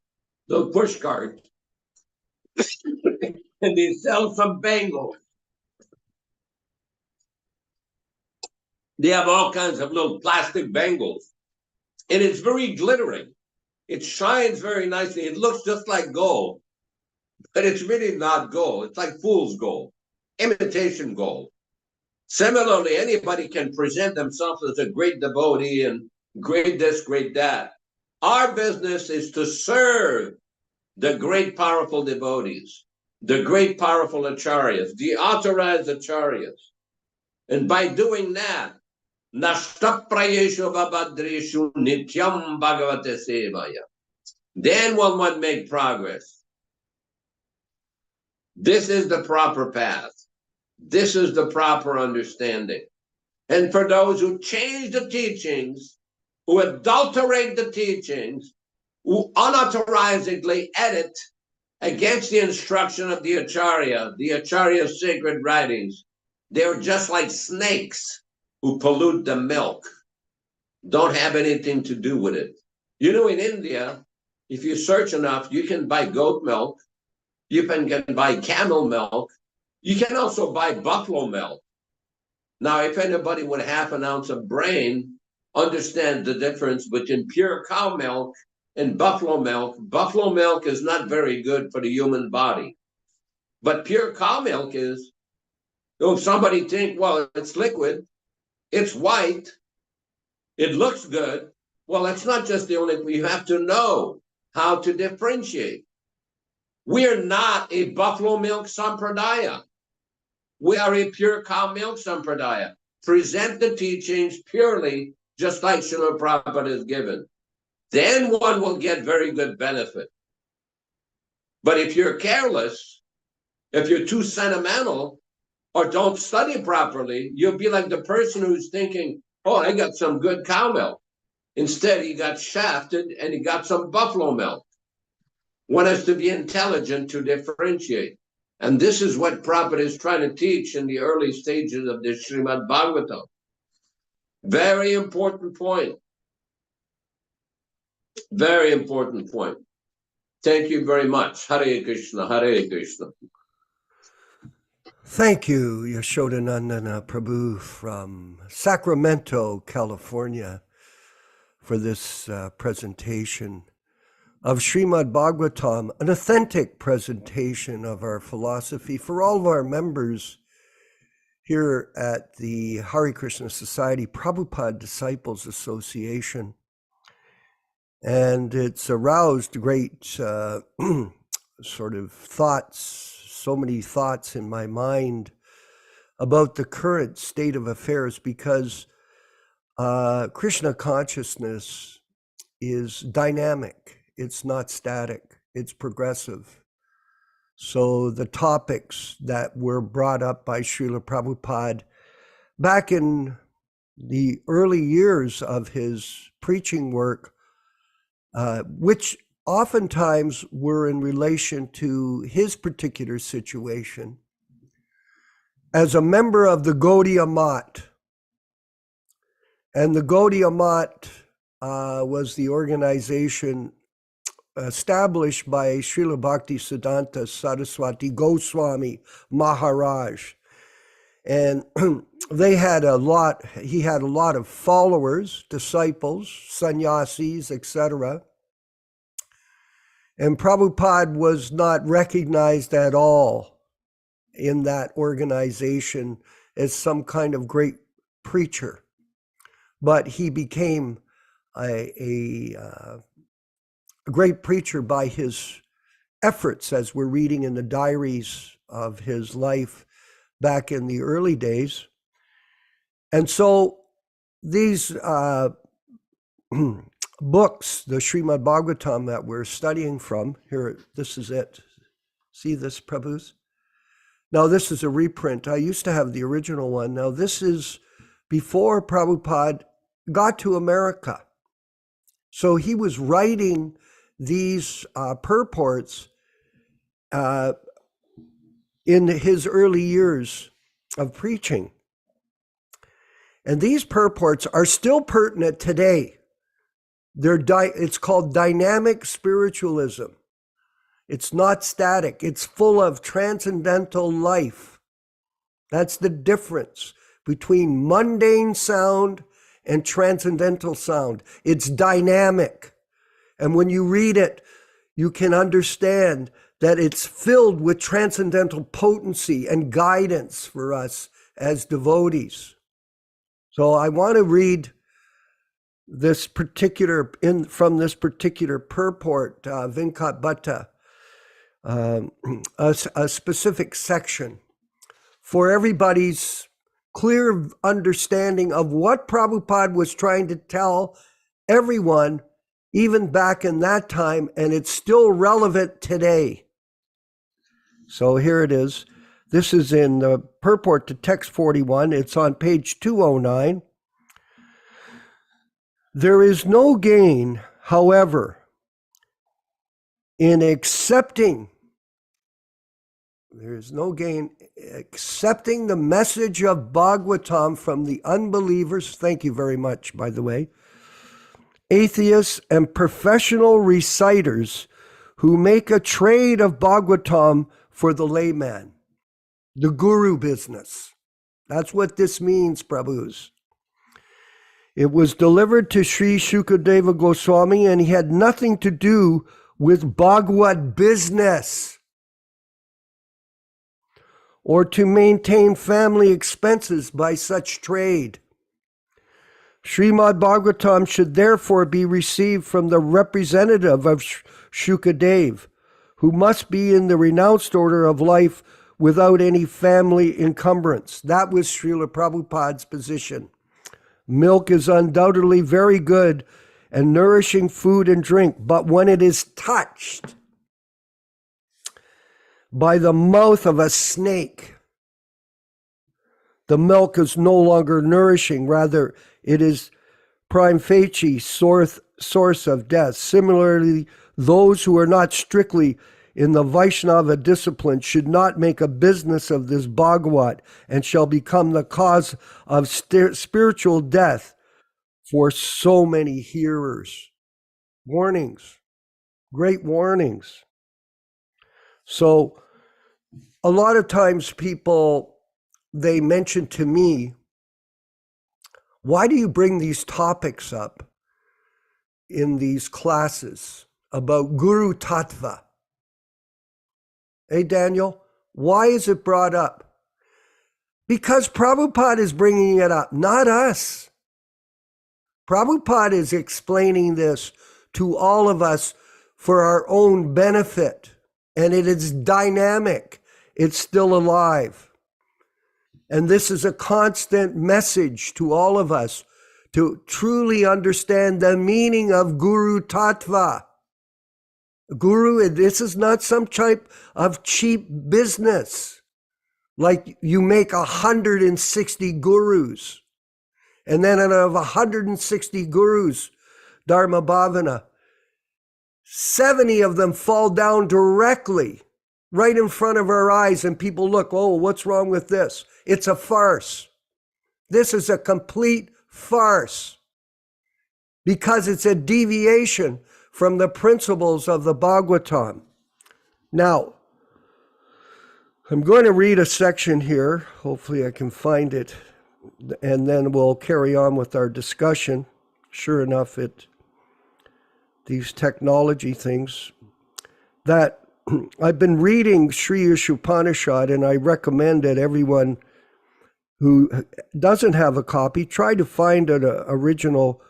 little push cart, and they sell some bangles. They have all kinds of little plastic bangles. And it's very glittering. It shines very nicely. It looks just like gold, but it's really not gold. It's like fool's gold, imitation gold. Similarly, anybody can present themselves as a great devotee and great this, great that. Our business is to serve the great, powerful devotees, the great, powerful acharyas, the authorized acharyas. And by doing that, Nashtaprayeshu Vabhadreshu Nityam Bhagavate Sevaya. Then one make progress. This is the proper path. This is the proper understanding. And for those who change the teachings, who adulterate the teachings, who unauthorizedly edit against the instruction of the Acharya's sacred writings, they're just like snakes who pollute the milk, don't have anything to do with it. You know, in India, if you search enough, you can buy goat milk, you can buy camel milk, you can also buy buffalo milk. Now, if anybody with half an ounce of brain understands the difference between pure cow milk and buffalo milk is not very good for the human body. But pure cow milk is, if somebody think, well, it's liquid, it's white, it looks good. Well, it's not just the only thing. You have to know how to differentiate. We are not a buffalo milk sampradaya. We are a pure cow milk sampradaya. Present the teachings purely, just like Śrīla Prabhupada is given. Then one will get very good benefit. But if you're careless, if you're too sentimental, or don't study properly, you'll be like the person who's thinking, oh, I got some good cow milk. Instead, he got shafted and he got some buffalo milk. One has to be intelligent to differentiate. And this is what Prabhupada is trying to teach in the early stages of the Śrīmad-Bhāgavatam. Very important point. Very important point. Thank you very much. Hare Krishna, Hare Krishna. Thank you, Yaśodā-nandana Prabhu from Sacramento, California, for this presentation of Śrīmad-Bhāgavatam, an authentic presentation of our philosophy for all of our members here at the Hare Krishna Society, Prabhupada Disciples Association. And it's aroused great sort of thoughts, so many thoughts in my mind about the current state of affairs, because Krishna consciousness is dynamic. It's not static. It's progressive. So the topics that were brought up by Śrīla Prabhupada back in the early years of his preaching work, which oftentimes were in relation to his particular situation as a member of the Gaudiya Math. And the Gaudiya Math was the organization established by Srila Bhaktisiddhanta Saraswati Goswami Maharaj. And he had a lot of followers, disciples, sannyasis, etc. And Prabhupada was not recognized at all in that organization as some kind of great preacher. But he became a great preacher by his efforts, as we're reading in the diaries of his life back in the early days. And so these books, the Śrīmad-Bhāgavatam that we're studying from, here, this is it. See this, Prabhus? Now, this is a reprint. I used to have the original one. Now, this is before Prabhupada got to America. So he was writing these purports in his early years of preaching. And these purports are still pertinent today. It's called dynamic spiritualism. It's not static. It's full of transcendental life. That's the difference between mundane sound and transcendental sound. It's dynamic. And when you read it, you can understand that it's filled with transcendental potency and guidance for us as devotees. So I want to read this particular, from this particular purport, Vinkat Bhatta, a specific section for everybody's clear understanding of what Prabhupada was trying to tell everyone, even back in that time, and it's still relevant today. So here it is. This is in the purport to text 41. It's on page 209. There is no gain, however, in accepting the message of Bhagavatam from the unbelievers. Thank you very much, by the way. Atheists and professional reciters who make a trade of Bhagavatam for the layman. The guru business. That's what this means, Prabhus. It was delivered to Sri Shukadeva Goswami, and he had nothing to do with Bhagavad business or to maintain family expenses by such trade. Śrīmad-Bhāgavatam should therefore be received from the representative of Shukadev, who must be in the renounced order of life without any family encumbrance. That was Śrīla Prabhupāda's position. Milk is undoubtedly very good and nourishing food and drink, but when it is touched by the mouth of a snake, the milk is no longer nourishing. Rather, it is prime facie source of death. Similarly, those who are not strictly in the Vaishnava discipline should not make a business of this Bhagavat and shall become the cause of spiritual death for so many hearers. Warnings, great warnings. So a lot of times people, they mention to me, why do you bring these topics up in these classes about Guru Tattva? Hey, Daniel, why is it brought up? Because Prabhupada is bringing it up, not us. Prabhupada is explaining this to all of us for our own benefit, and it is dynamic. It's still alive. And this is a constant message to all of us to truly understand the meaning of Guru Tattva. Guru, this is not some type of cheap business. Like you make 160 gurus. And then out of 160 gurus, Dharma Bhavana, 70 of them fall down directly right in front of our eyes, and people look, oh, what's wrong with this? It's a farce. This is a complete farce. because it's a deviation from the principles of the Bhagavatam. Now, I'm going to read a section here. Hopefully I can find it, and then we'll carry on with our discussion. Sure enough, these technology things that I've been reading Sri Upanishad, and I recommend that everyone who doesn't have a copy try to find an original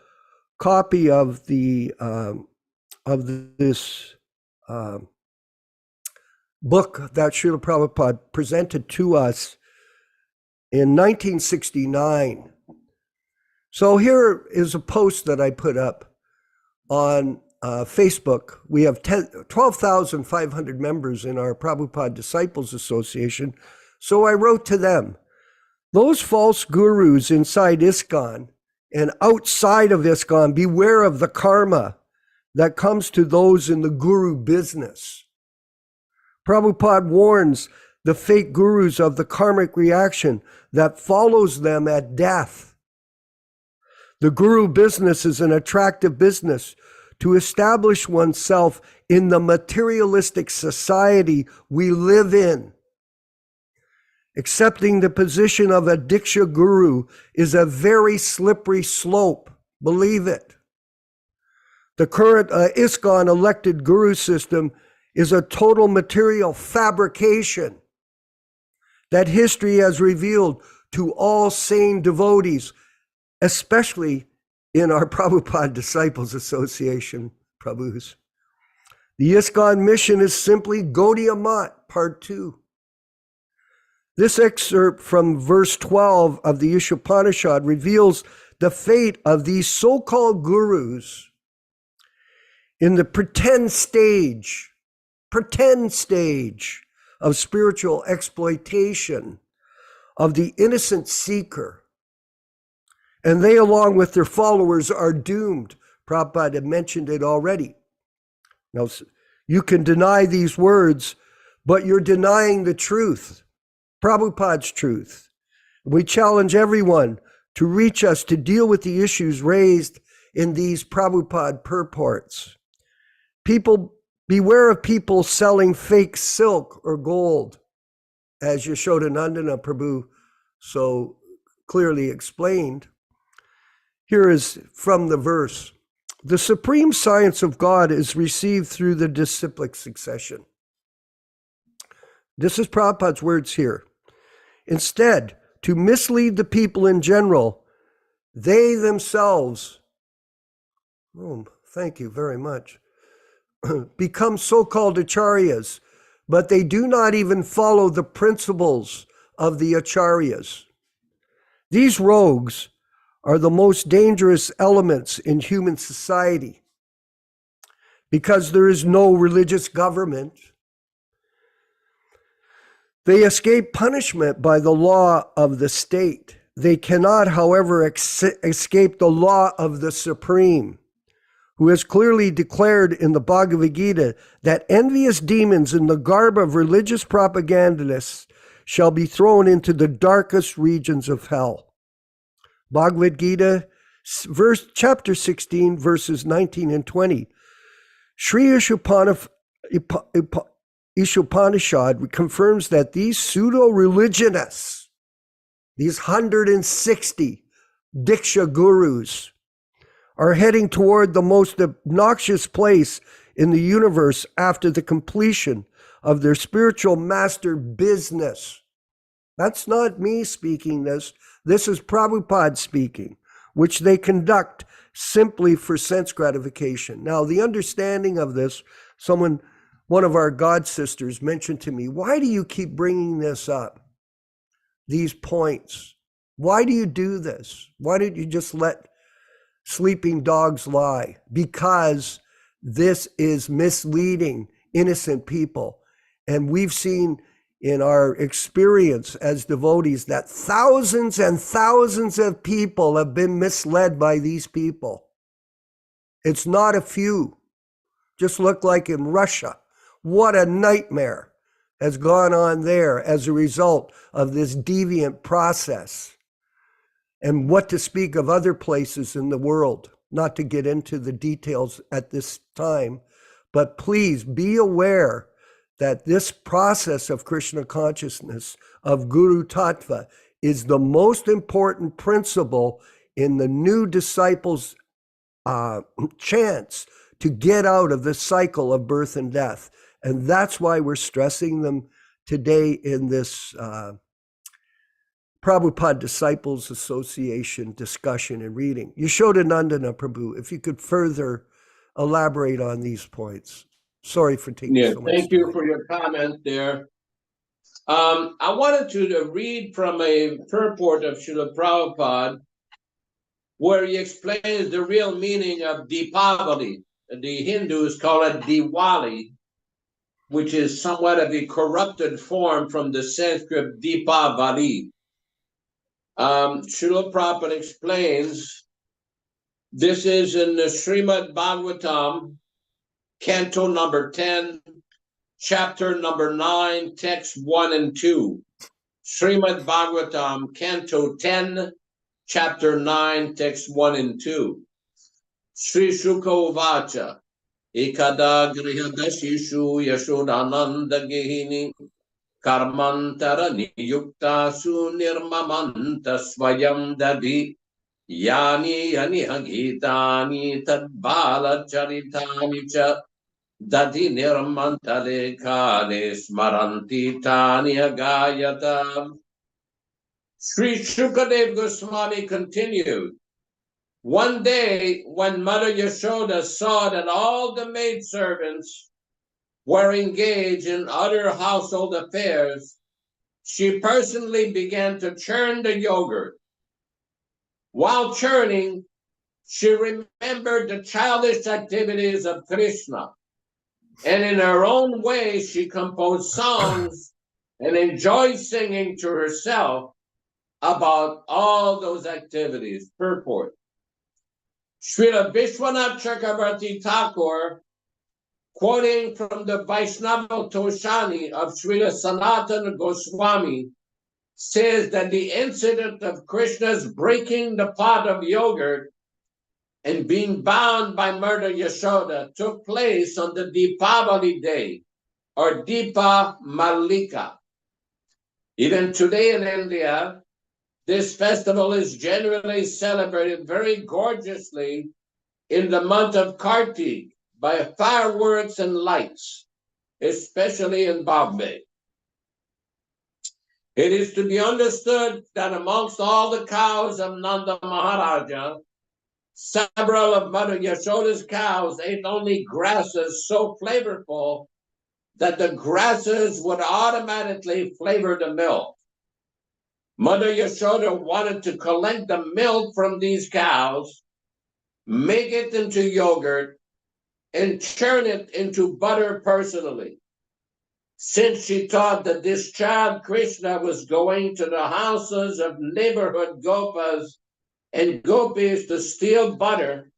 copy of this book that Śrīla Prabhupada presented to us in 1969. So here is a post that I put up on Facebook. We have 12,500 members in our Prabhupada Disciples Association. So I wrote to them, those false gurus inside ISKCON and outside of ISKCON, beware of the karma that comes to those in the guru business. Prabhupada warns the fake gurus of the karmic reaction that follows them at death. The guru business is an attractive business to establish oneself in the materialistic society we live in. Accepting the position of a Diksha guru is a very slippery slope. Believe it. The current ISKCON elected guru system is a total material fabrication that history has revealed to all sane devotees, especially in our Prabhupada Disciples Association, Prabhus. The ISKCON mission is simply Gaudiya Mat, Part 2. This excerpt from verse 12 of the Upanishad reveals the fate of these so-called gurus in the pretend stage of spiritual exploitation of the innocent seeker. And they, along with their followers, are doomed. Prabhupada mentioned it already. Now, you can deny these words, but you're denying the truth, Prabhupada's truth. We challenge everyone to reach us to deal with the issues raised in these Prabhupada purports. People, beware of people selling fake silk or gold, as Yaśodā-nandana Prabhu so clearly explained. Here is from the verse. The supreme science of God is received through the disciplic succession. This is Prabhupada's words here. Instead, to mislead the people in general, they themselves, thank you very much, become so-called acharyas, but they do not even follow the principles of the acharyas. These rogues are the most dangerous elements in human society because there is no religious government. They escape punishment by the law of the state. They cannot, however, escape the law of the Supreme, who has clearly declared in the Bhagavad Gita that envious demons in the garb of religious propagandists shall be thrown into the darkest regions of hell. Bhagavad Gita, chapter 16, verses 19 and 20. Sri Upanishad confirms that these pseudo-religionists, these 160 Diksha gurus, are heading toward the most obnoxious place in the universe after the completion of their spiritual master business. That's not me speaking this. This is Prabhupada speaking, which they conduct simply for sense gratification. Now, the understanding of this, one of our god sisters mentioned to me, why do you keep bringing this up? These points. Why do you do this? Why did you just let sleeping dogs lie? Because this is misleading innocent people. And we've seen in our experience as devotees that thousands and thousands of people have been misled by these people. It's not a few. Just look like in Russia. What a nightmare has gone on there as a result of this deviant process. And what to speak of other places in the world. not to get into the details at this time, but please be aware that this process of Krishna consciousness, of Guru Tattva, is the most important principle in the new disciples' chance to get out of the cycle of birth and death. And that's why we're stressing them today in this Prabhupada Disciples Association discussion and reading. Yaśodā-nandana Prabhu, if you could further elaborate on these points. Sorry for taking so much time. Thank you for your comment there. I wanted to read from a purport of Śrīla Prabhupada, where he explains the real meaning of Deepavali. The Hindus call it Diwali, which is somewhat of a corrupted form from the Sanskrit Deepavali. Śrīla Prabhupada explains, this is in the Śrīmad-Bhāgavatam, canto number 10, chapter number 9, text 1 and 2. Śrīmad-Bhāgavatam, canto 10, chapter 9, text 1 and 2. Sri Shuka Vacha, Ekada Grihadashishu Yaśodā-nandana Gehini, Karmantara Niyukta Su Nirmamanta Swayam Dadi, Yani Yani Hagitani Tadbala Charitani Cha, Dadi Nirmantale Kale Smaranti Tani Agayata. Sri Shukadev Goswami continued, one day when Mother Yashoda saw that all the maidservants were engaged in other household affairs, she personally began to churn the yogurt. While churning, she remembered the childish activities of Krishna, and in her own way, she composed songs and enjoyed singing to herself about all those activities. Purport. Srila Vishwanath Chakravarti Thakur, quoting from the Vaishnava Toshani of Srila Sanatana Goswami, says that the incident of Krishna's breaking the pot of yogurt and being bound by Mother Yashoda took place on the Deepavali day, or Deepa Malika. Even today in India, this festival is generally celebrated very gorgeously in the month of Kartik by fireworks and lights, especially in Bombay. It is to be understood that amongst all the cows of Nanda Maharaja, several of Mother Yashoda's cows ate only grasses so flavorful that the grasses would automatically flavor the milk. Mother Yashoda wanted to collect the milk from these cows, make it into yogurt, and churn it into butter personally. Since she thought that this child Krishna was going to the houses of neighborhood gopas and gopis to steal butter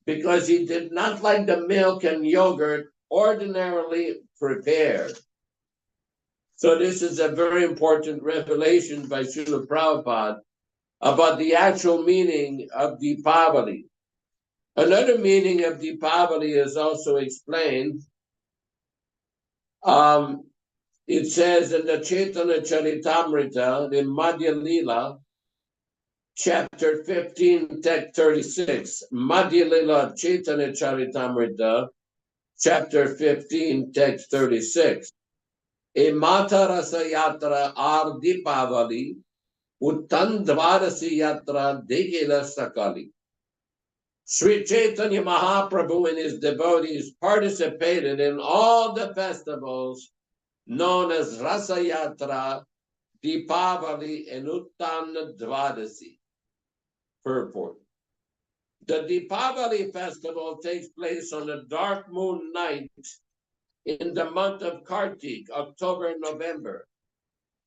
because he did not like the milk and yogurt ordinarily prepared. So this is a very important revelation by Śrīla Prabhupada about the actual meaning of Deepavali. Another meaning of Deepavali is also explained. It says in the Chaitanya Charitamrita, the Madhya Lila, chapter 15, text 36. Madhya Lila Chaitanya Charitamrita, chapter 15, text 36. E Mata Rasa Yatra ar Deepavali, Uttandvarasi Yatra Degela Sakali. Sri Chaitanya Mahaprabhu and his devotees participated in all the festivals known as Rasa Yatra, Deepavali, and Uttandvarasi. Purport. The Deepavali festival takes place on a dark moon night in the month of Kartik, October and November.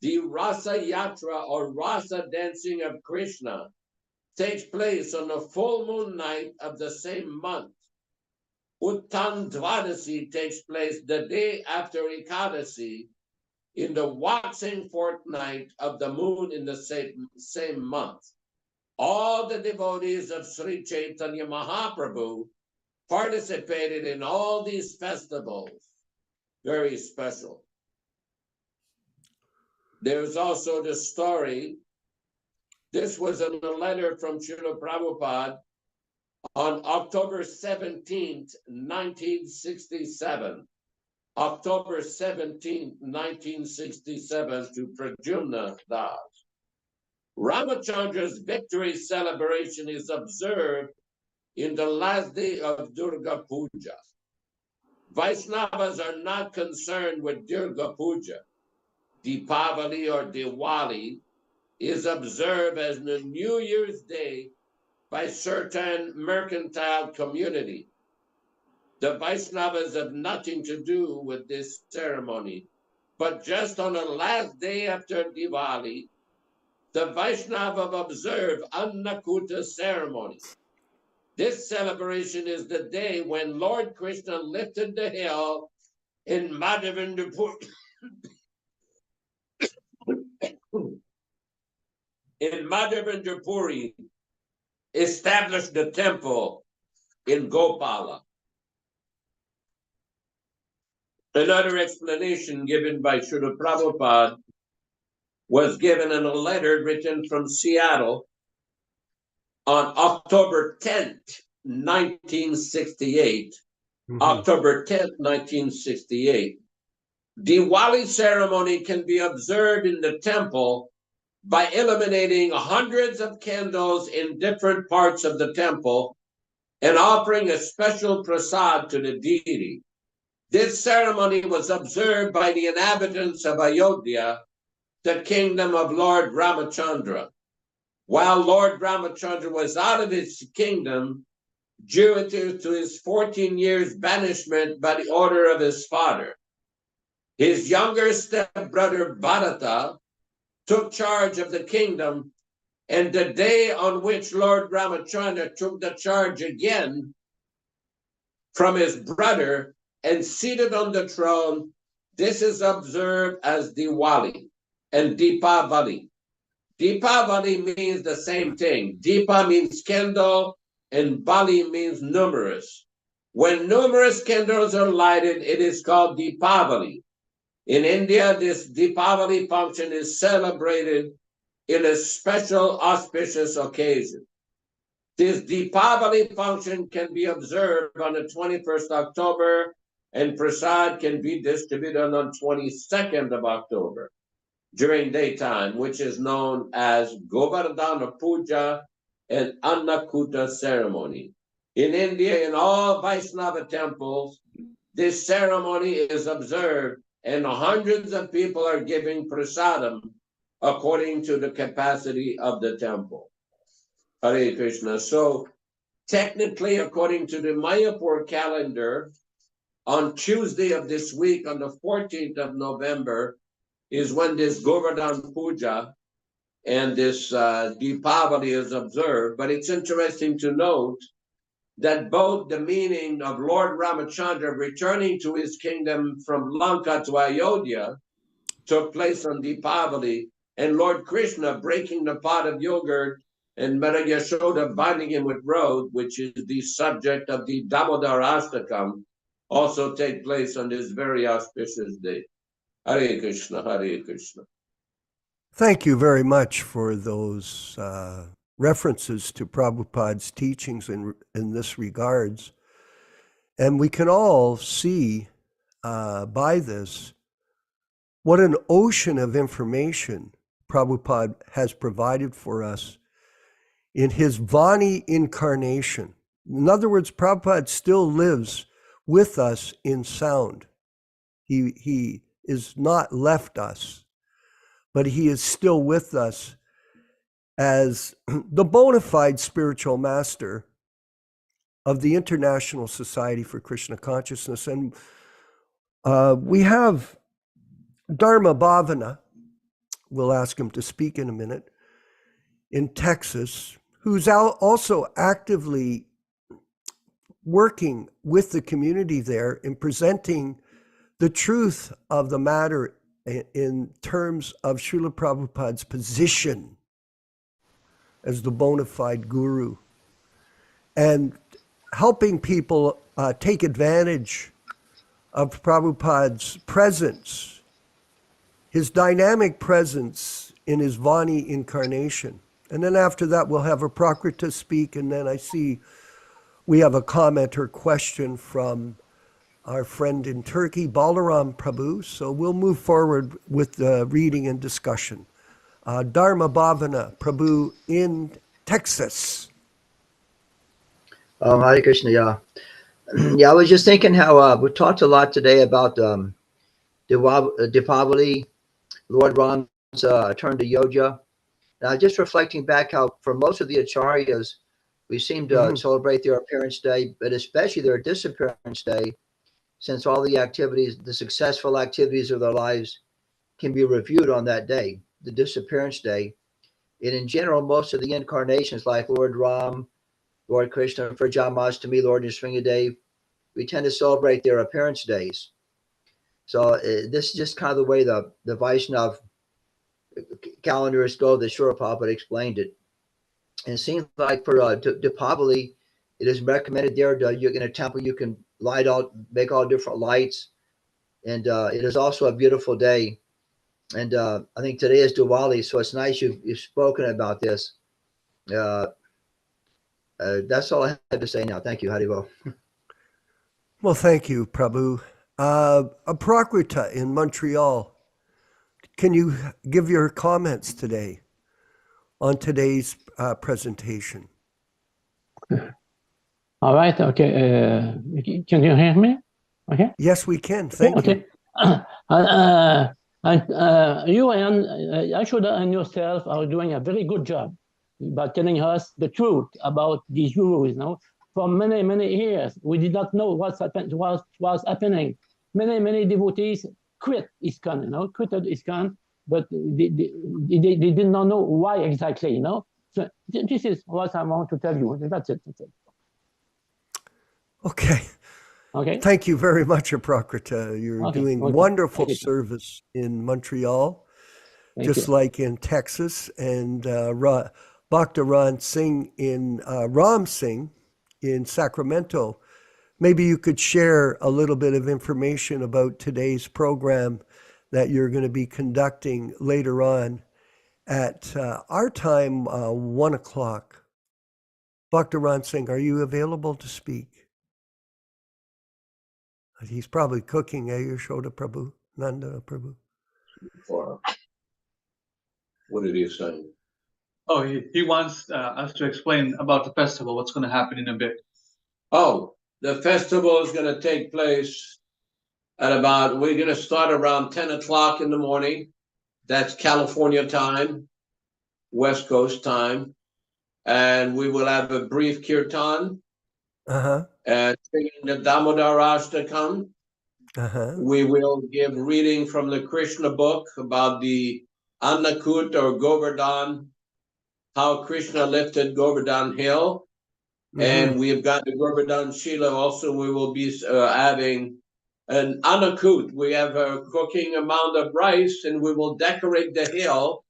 The Rasa Yatra, or Rasa dancing of Krishna, takes place on a full moon night of the same month. Uttandvarasi takes place the day after Ekadasi in the waxing fortnight of the moon in the same month. all the devotees of Sri Chaitanya Mahaprabhu participated in all these festivals. Very special. There's also the story. This was in a letter from Śrīla Prabhupāda on October 17th, 1967. October 17th, 1967 to Pradyumna Das. Ramachandra's victory celebration is observed in the last day of Durga Puja. Vaishnavas are not concerned with Durga Puja. Deepavali or Diwali is observed as the New Year's Day by certain mercantile community. The Vaishnavas have nothing to do with this ceremony, but just on the last day after Diwali, the Vaishnava observe Annakuta ceremony. This celebration is the day when Lord Krishna lifted the hill in Madhavendra in Madhavendra, established the temple in Gopala. Another explanation given by Śrīla Prabhupāda was given in a letter written from Seattle on October 10th, 1968. October 10th, 1968. Diwali ceremony can be observed in the temple by illuminating hundreds of candles in different parts of the temple and offering a special prasad to the deity. This ceremony was observed by the inhabitants of Ayodhya, the kingdom of Lord Ramachandra. While Lord Ramachandra was out of his kingdom due to his 14 years banishment by the order of his father, his younger stepbrother Bharata took charge of the kingdom, and the day on which Lord Ramachandra took the charge again from his brother and seated on the throne, this is observed as Diwali and Deepavali. Deepavali means the same thing. Deepa means candle and Bali means numerous. When numerous candles are lighted, it is called Deepavali. In India, this Deepavali function is celebrated in a special auspicious occasion. This Deepavali function can be observed on the 21st October, and prasad can be distributed on 22nd of October during daytime, which is known as Govardhana Puja and Annakuta ceremony. In India, in all Vaishnava temples, this ceremony is observed, and hundreds of people are giving prasadam according to the capacity of the temple. Hare Krishna. So technically, according to the Mayapur calendar, on Tuesday of this week, on the 14th of November, is when this Govardhan Puja and this Deepavali is observed. But it's interesting to note that both the meaning of Lord Ramachandra returning to his kingdom from Lanka to Ayodhya took place on Deepavali, and Lord Krishna breaking the pot of yogurt and Mother Yasoda binding him with road, which is the subject of the Damodar Ashtakam, also take place on this very auspicious day. Hare Krishna, Hare Krishna. Thank you very much for those references to Prabhupada's teachings in this regards. And we can all see by this what an ocean of information Prabhupada has provided for us in his Vani incarnation. In other words, Prabhupada still lives with us in sound. He is not left us, but he is still with us as the bona fide spiritual master of the International Society for Krishna Consciousness. And we have Dharma Bhavana, we'll ask him to speak in a minute, in Texas, who's also actively working with the community there in presenting the truth of the matter in terms of Śrīla Prabhupāda's position as the bona fide guru, and helping people take advantage of Prabhupada's presence, his dynamic presence in his Vani incarnation. And then after that, we'll have a Prakrita speak, and then I see we have a comment or question from our friend in Turkey, Balaram Prabhu. So we'll move forward with the reading and discussion. Dharma Bhavana Prabhu in Texas. Hare Krishna, yeah. Yeah, I was just thinking how we talked a lot today about Dipavali, Lord Ram's turn to Yoga. Now, just reflecting back how for most of the Acharyas, we seem to celebrate their appearance day, but especially their disappearance day, since all the activities, the successful activities of their lives can be reviewed on that day, the disappearance day. And in general, most of the incarnations like Lord Ram, Lord Krishna, for Jamashtami, Lord Nrsimhadev, we tend to celebrate their appearance days. So this is just kind of the way the Vaishnav calendars go, that Śrīla Prabhupāda explained it. And it seems like for Dipavali, it is recommended there you're in a temple, you can make all different lights. And it is also a beautiful day. And I think today is Diwali, so it's nice you've spoken about this. That's all I have to say now. Thank you, Haribo. Well, thank you, Prabhu. A Prakrita in Montreal. Can you give your comments today on today's presentation? All right. Okay. Can you hear me? Okay. Yes, we can. Thank you. And you and Yaśodā and yourself are doing a very good job by telling us the truth about these gurus. For many years, we did not know was happening. Many devotees quit ISKCON, quitted ISKCON, but they did not know why exactly. So this is what I want to tell you. That's it. Okay. Okay. Thank you very much, Prakrita. You're doing wonderful service in Montreal, just like in Texas, and Bhaktivedanta Singh in Ram Singh in Sacramento. Maybe you could share a little bit of information about today's program that you're going to be conducting later on at our time, 1 o'clock. Bhaktivedanta Singh, are you available to speak? He's probably cooking, Yaśodā Prabhu, Nanda Prabhu. What did he say? Oh, he wants us to explain about the festival, what's going to happen in a bit. Oh, the festival is going to take place at we're going to start around 10 o'clock in the morning. That's California time, West Coast time. And we will have a brief kirtan. And singing the Damodar Ashtakam. We will give reading from the Krishna book about the Annakut or Govardhan, how Krishna lifted Govardhan Hill. And we have got the Govardhan Shila also. We will be having an Annakut. We have a cooking amount of rice, and we will decorate the hill.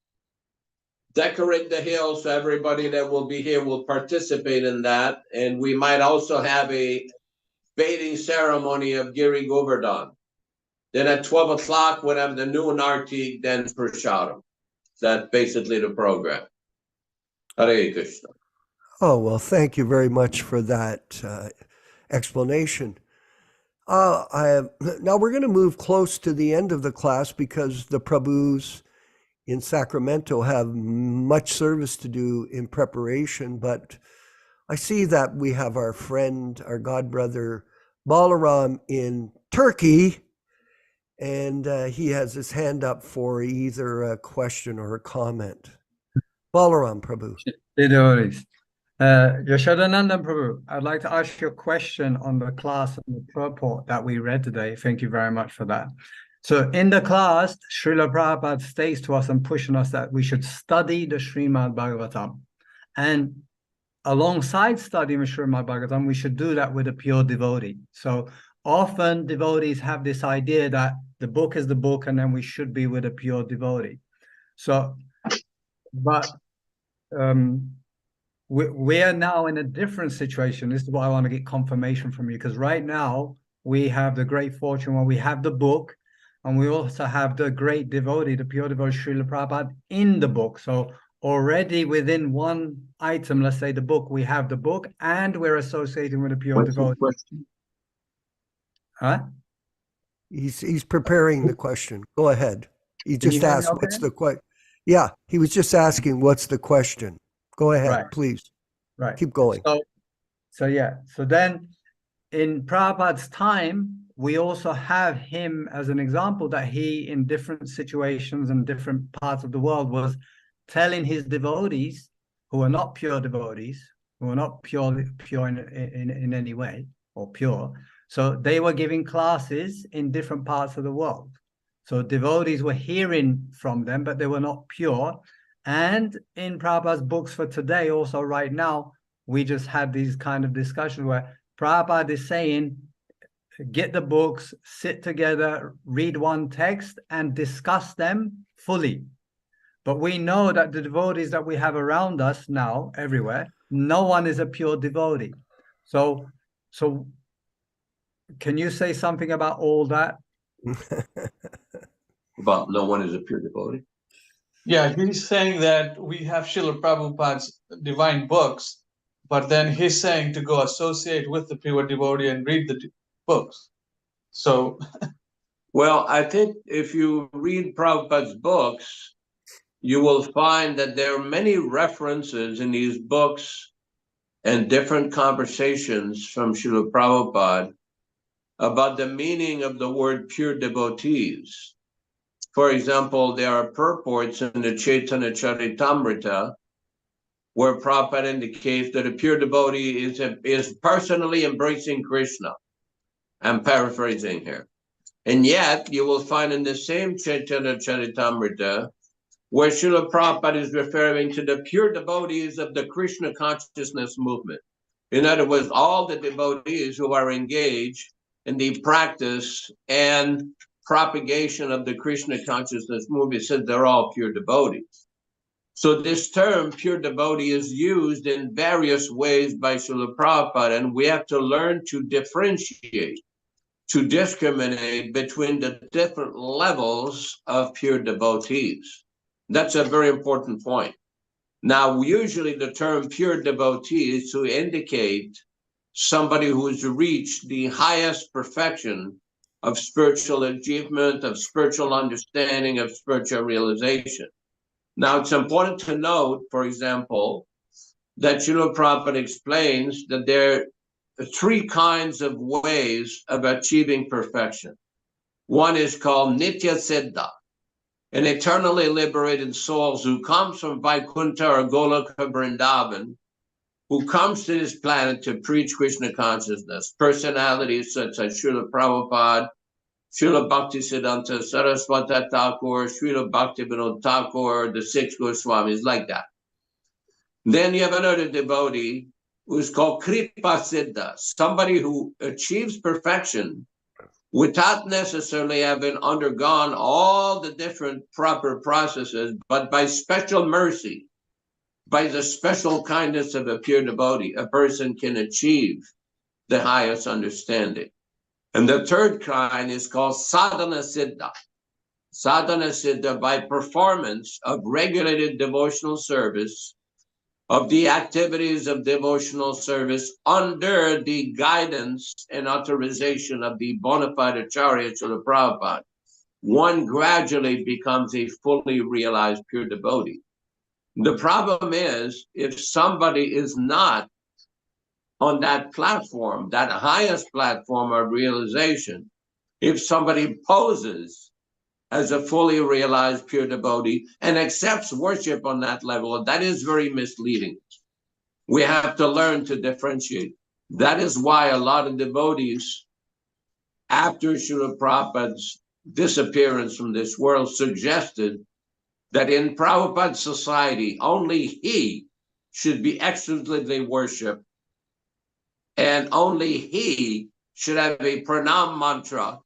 So everybody that will be here will participate in that. And we might also have a bathing ceremony of Giri Govardhan. Then at 12 o'clock, we'll have the noon arti, then Prashadam. That's basically the program. Hare Krishna. Oh, well, thank you very much for that explanation. Now we're going to move close to the end of the class because the Prabhus in Sacramento have much service to do in preparation, but I see that we have our friend, our godbrother, Balaram in Turkey, and he has his hand up for either a question or a comment. Balaram Prabhu. Yaśodā-nandana Prabhu, I'd like to ask you a question on the class and the purport that we read today. Thank you very much for that. So in the class, Śrīla Prabhupāda states to us and pushing us that we should study the Śrīmad-Bhāgavatam. And alongside studying the Śrīmad-Bhāgavatam, we should do that with a pure devotee. So often devotees have this idea that the book is the book and then we should be with a pure devotee. So, but we are now in a different situation. This is what I want to get confirmation from you, because right now we have the great fortune where we have the book, and we also have the great devotee, the pure devotee Śrīla Prabhupada in the book. So already within one item, let's say the book, we have the book and we're associating with a pure devotee. Huh? He's preparing the question. Go ahead. He just asked, okay? what's the question? Yeah, he was just asking, what's the question? Go ahead, Right. please. Right. Keep going. So then in Prabhupada's time, we also have him as an example that he, in different situations and different parts of the world, was telling his devotees who are not pure devotees, who are not pure in any way, or pure. So they were giving classes in different parts of the world. So devotees were hearing from them, but they were not pure. And in Prabhupada's books for today, also right now, we just had these kind of discussions where Prabhupada is saying, get the books, sit together, read one text, and discuss them fully. But we know that the devotees that we have around us now, everywhere, no one is a pure devotee. So can you say something about all that? About no one is a pure devotee? Yeah, he's saying that we have Śrīla Prabhupada's divine books, but then he's saying to go associate with the pure devotee and read the books. So, well, I think if you read Prabhupada's books, you will find that there are many references in these books and different conversations from Śrīla Prabhupada about the meaning of the word pure devotees. For example, there are purports in the Chaitanya Charitamrita where Prabhupada indicates that a pure devotee is personally embracing Krishna. I'm paraphrasing here. And yet, you will find in the same Chaitanya Charitamrita where Śrīla Prabhupada is referring to the pure devotees of the Krishna Consciousness movement. In other words, all the devotees who are engaged in the practice and propagation of the Krishna Consciousness movement, said they're all pure devotees. So this term, pure devotee, is used in various ways by Śrīla Prabhupada, and we have to learn to differentiate, to discriminate between the different levels of pure devotees. That's a very important point. Now, usually the term pure devotee is to indicate somebody who has reached the highest perfection of spiritual achievement, of spiritual understanding, of spiritual realization. Now, it's important to note, for example, that Śrīla Prabhupada explains that there are three kinds of ways of achieving perfection. One is called Nitya Siddha, an eternally liberated soul who comes from Vaikuntha or Goloka Vrindavan, who comes to this planet to preach Krishna consciousness. Personalities such as Śrīla Prabhupada, Śrīla Bhaktisiddhanta Saraswati Thakur, Śrīla Bhaktivedanta Thakur, the six Goswamis, like that. Then you have another devotee who's called Kripa Siddha, somebody who achieves perfection without necessarily having undergone all the different proper processes, but by special mercy, by the special kindness of a pure devotee, a person can achieve the highest understanding. And the third kind is called Sadhana Siddha. Sadhana Siddha, by performance of regulated devotional service, of the activities of devotional service under the guidance and authorization of the bona fide Acharya Śrīla Prabhupada, one gradually becomes a fully realized pure devotee. The problem is, if somebody is not on that platform, that highest platform of realization, if somebody poses as a fully realized pure devotee and accepts worship on that level, that is very misleading. We have to learn to differentiate. That is why a lot of devotees, after Śrīla Prabhupada's disappearance from this world, suggested that in Prabhupada's society, only he should be exclusively worshipped, and only he should have a pranam mantra.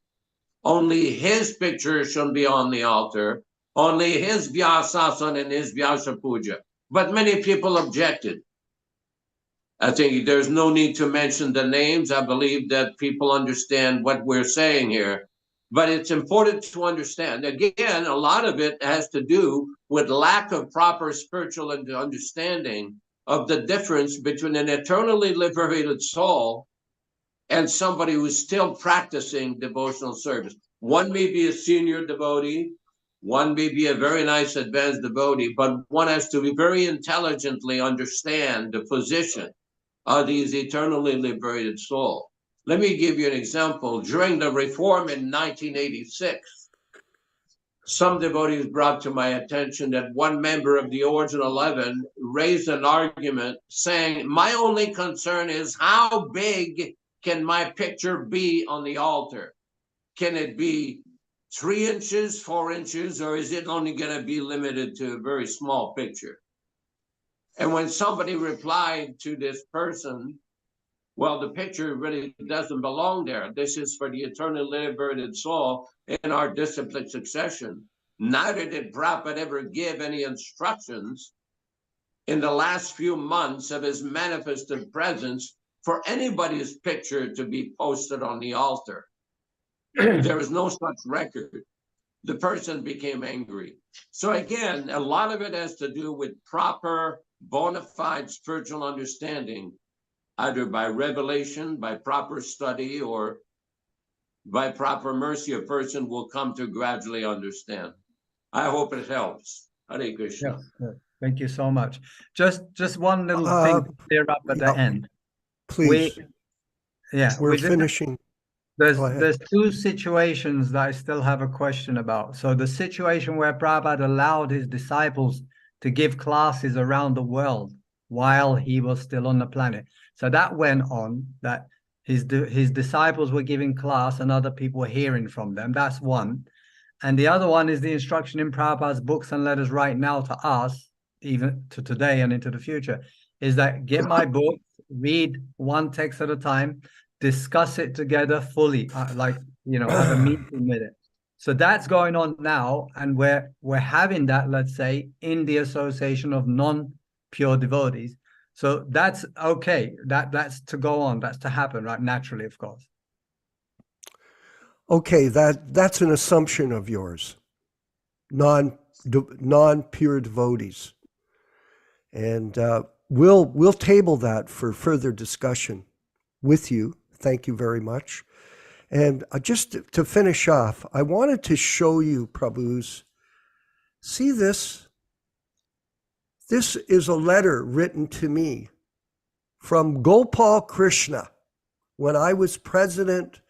Only his picture should be on the altar. Only his vyasasana and his vyasa puja. But many people objected. I think there's no need to mention the names. I believe that people understand what we're saying here. But it's important to understand, again, a lot of it has to do with lack of proper spiritual understanding of the difference between an eternally liberated soul and somebody who's still practicing devotional service. One may be a senior devotee, one may be a very nice advanced devotee, but one has to be very intelligently understand the position of these eternally liberated souls. Let me give you an example. During the reform in 1986, some devotees brought to my attention that one member of the original 11 raised an argument saying, my only concern is how big can my picture be on the altar? Can it be 3 inches, 4 inches, or is it only going to be limited to a very small picture? And when somebody replied to this person, well, the picture really doesn't belong there. This is for the eternally liberated soul in our disciplined succession. Neither did Prabhupada ever give any instructions in the last few months of his manifested presence for anybody's picture to be posted on the altar. There was no such record. The person became angry. So again, a lot of it has to do with proper, bona fide spiritual understanding, either by revelation, by proper study, or by proper mercy, a person will come to gradually understand. I hope it helps. Hare Krishna. Yeah. Thank you so much. Just one little thing to clear up at the end. Please. We're finishing. There's 2 situations that I still have a question about. So the situation where Prabhupada allowed his disciples to give classes around the world while he was still on the planet. So that went on, that his disciples were giving class and other people were hearing from them. That's one. And the other one is the instruction in Prabhupada's books and letters right now to us, even to today and into the future, is that get my book, read one text at a time, discuss it together fully, have a meeting with it. So that's going on now, and we're having that, let's say, in the association of non-pure devotees. So that's okay. That's to go on. That's to happen, right? Naturally, of course. Okay, that's an assumption of yours. Non-pure devotees, and we'll table that for further discussion with you. Thank you very much. And just to finish off, I wanted to show you, Prabhus, see this? This is a letter written to me from Gopal Krishna when I was president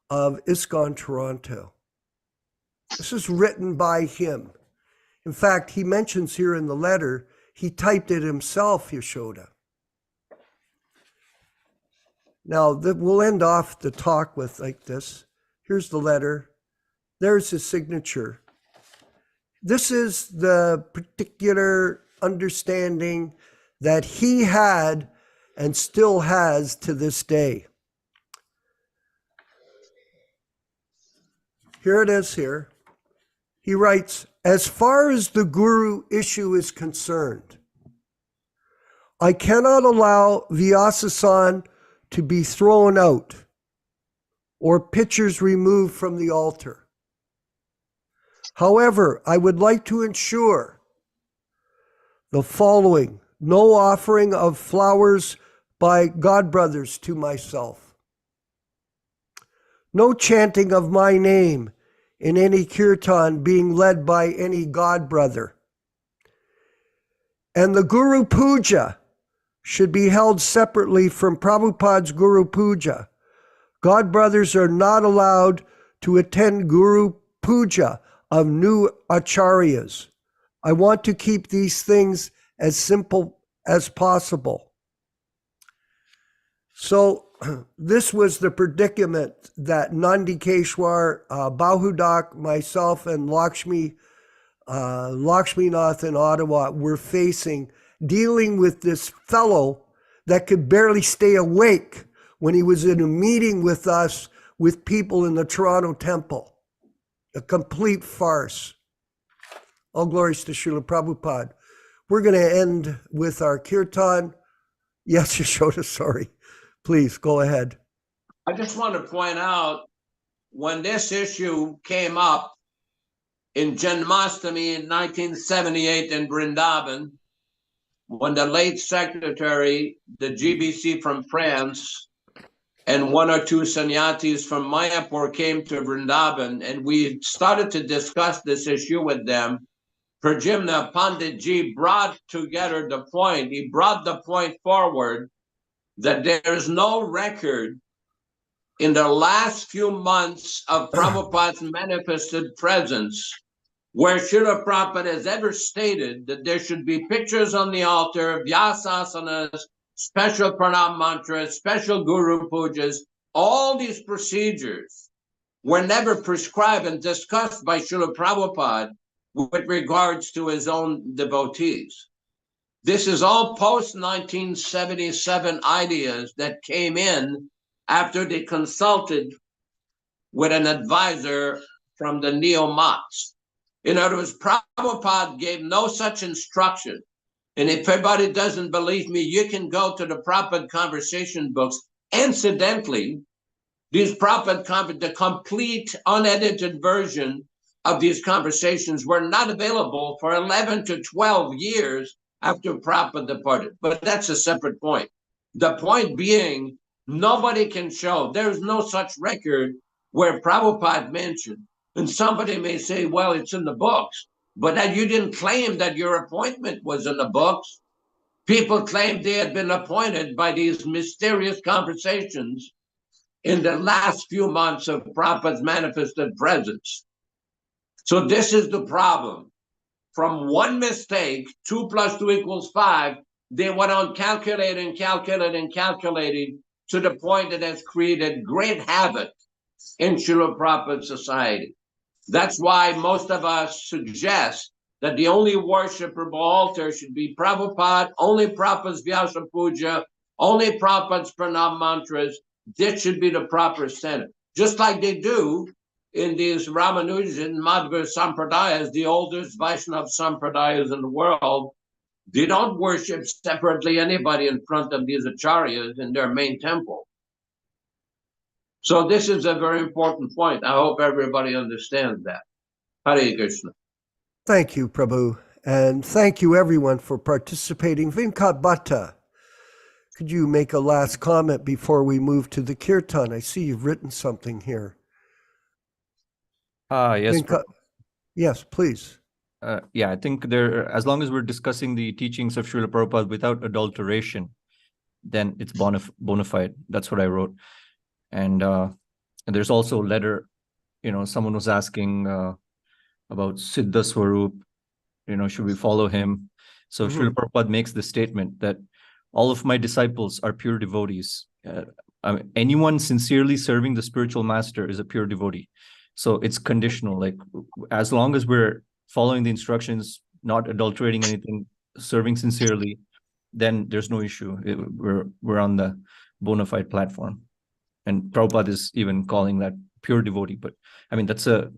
of ISKCON Toronto. This is written by him. In fact, he mentions here in the letter, he typed it himself, Yaśodā. Now, we'll end off the talk with like this. Here's the letter. There's his signature. This is the particular understanding that he had and still has to this day. Here it is here. He writes, as far as the Guru issue is concerned, I cannot allow Vyasa-san to be thrown out or pictures removed from the altar. However, I would like to ensure the following: no offering of flowers by godbrothers to myself, no chanting of my name in any kirtan being led by any godbrother, and the Guru Puja should be held separately from Prabhupada's Guru Puja. Godbrothers are not allowed to attend Guru Puja of new Acharyas. I want to keep these things as simple as possible. So this was the predicament that Nandikeshwar, Bahudak, myself, and Lakshminath in Ottawa were facing, dealing with this fellow that could barely stay awake when he was in a meeting with us, with people in the Toronto temple. A complete farce. All glories to Śrīla Prabhupāda. We're going to end with our kirtan. Yes, Yasoda, sorry. Please go ahead. I just want to point out, when this issue came up in Janmashtami in 1978 in Vrindavan, when the late secretary, the GBC from France, and one or two sannyasis from Mayapur came to Vrindavan, and we started to discuss this issue with them, Prajimna Panditji brought together the point, he brought the point forward that there is no record in the last few months of Prabhupada's manifested presence where Śrīla Prabhupada has ever stated that there should be pictures on the altar, vyasasanas, special pranam mantras, special guru pujas. All these procedures were never prescribed and discussed by Śrīla Prabhupada with regards to his own devotees. This is all post-1977 ideas that came in after they consulted with an advisor from the neo-Mats. In other words, Prabhupada gave no such instruction. And if everybody doesn't believe me, you can go to the Prabhupada conversation books. Incidentally, these Prabhupada, the complete unedited version of these conversations were not available for 11 to 12 years after Prabhupada departed. But that's a separate point. The point being, nobody can show, there's no such record where Prabhupada mentioned. And somebody may say, well, it's in the books, but that you didn't claim that your appointment was in the books. People claimed they had been appointed by these mysterious conversations in the last few months of Prabhupada's manifested presence. So this is the problem. From one mistake, 2 + 2 = 5, they went on calculating to the point that has created great havoc in Śrīla Prabhupada society. That's why most of us suggest that the only worshipable altar should be Prabhupada, only Prabhupada's Vyasa Puja, only Prabhupada's pranam mantras. This should be the proper center. Just like they do in these Ramanujan Madhva Sampradayas, the oldest Vaishnava Sampradayas in the world. They don't worship separately anybody in front of these acharyas in their main temple. So this is a very important point. I hope everybody understands that. Hare Krishna. Thank you, Prabhu. And thank you, everyone, for participating. Vinkat Bhatta, could you make a last comment before we move to the kirtan? I see you've written something here. Yes. Vinkat, yes, please. Yeah, I think as long as we're discussing the teachings of Śrīla Prabhupada without adulteration, then it's bona fide. That's what I wrote. And there's also a letter, someone was asking about Siddha Swarup, should we follow him? So Śrīla Prabhupada makes the statement that all of my disciples are pure devotees. Anyone sincerely serving the spiritual master is a pure devotee. So it's conditional. Like, as long as we're following the instructions, not adulterating anything, serving sincerely, then there's no issue. We're on the bona fide platform. And Prabhupada is even calling that pure devotee. But I mean, that's a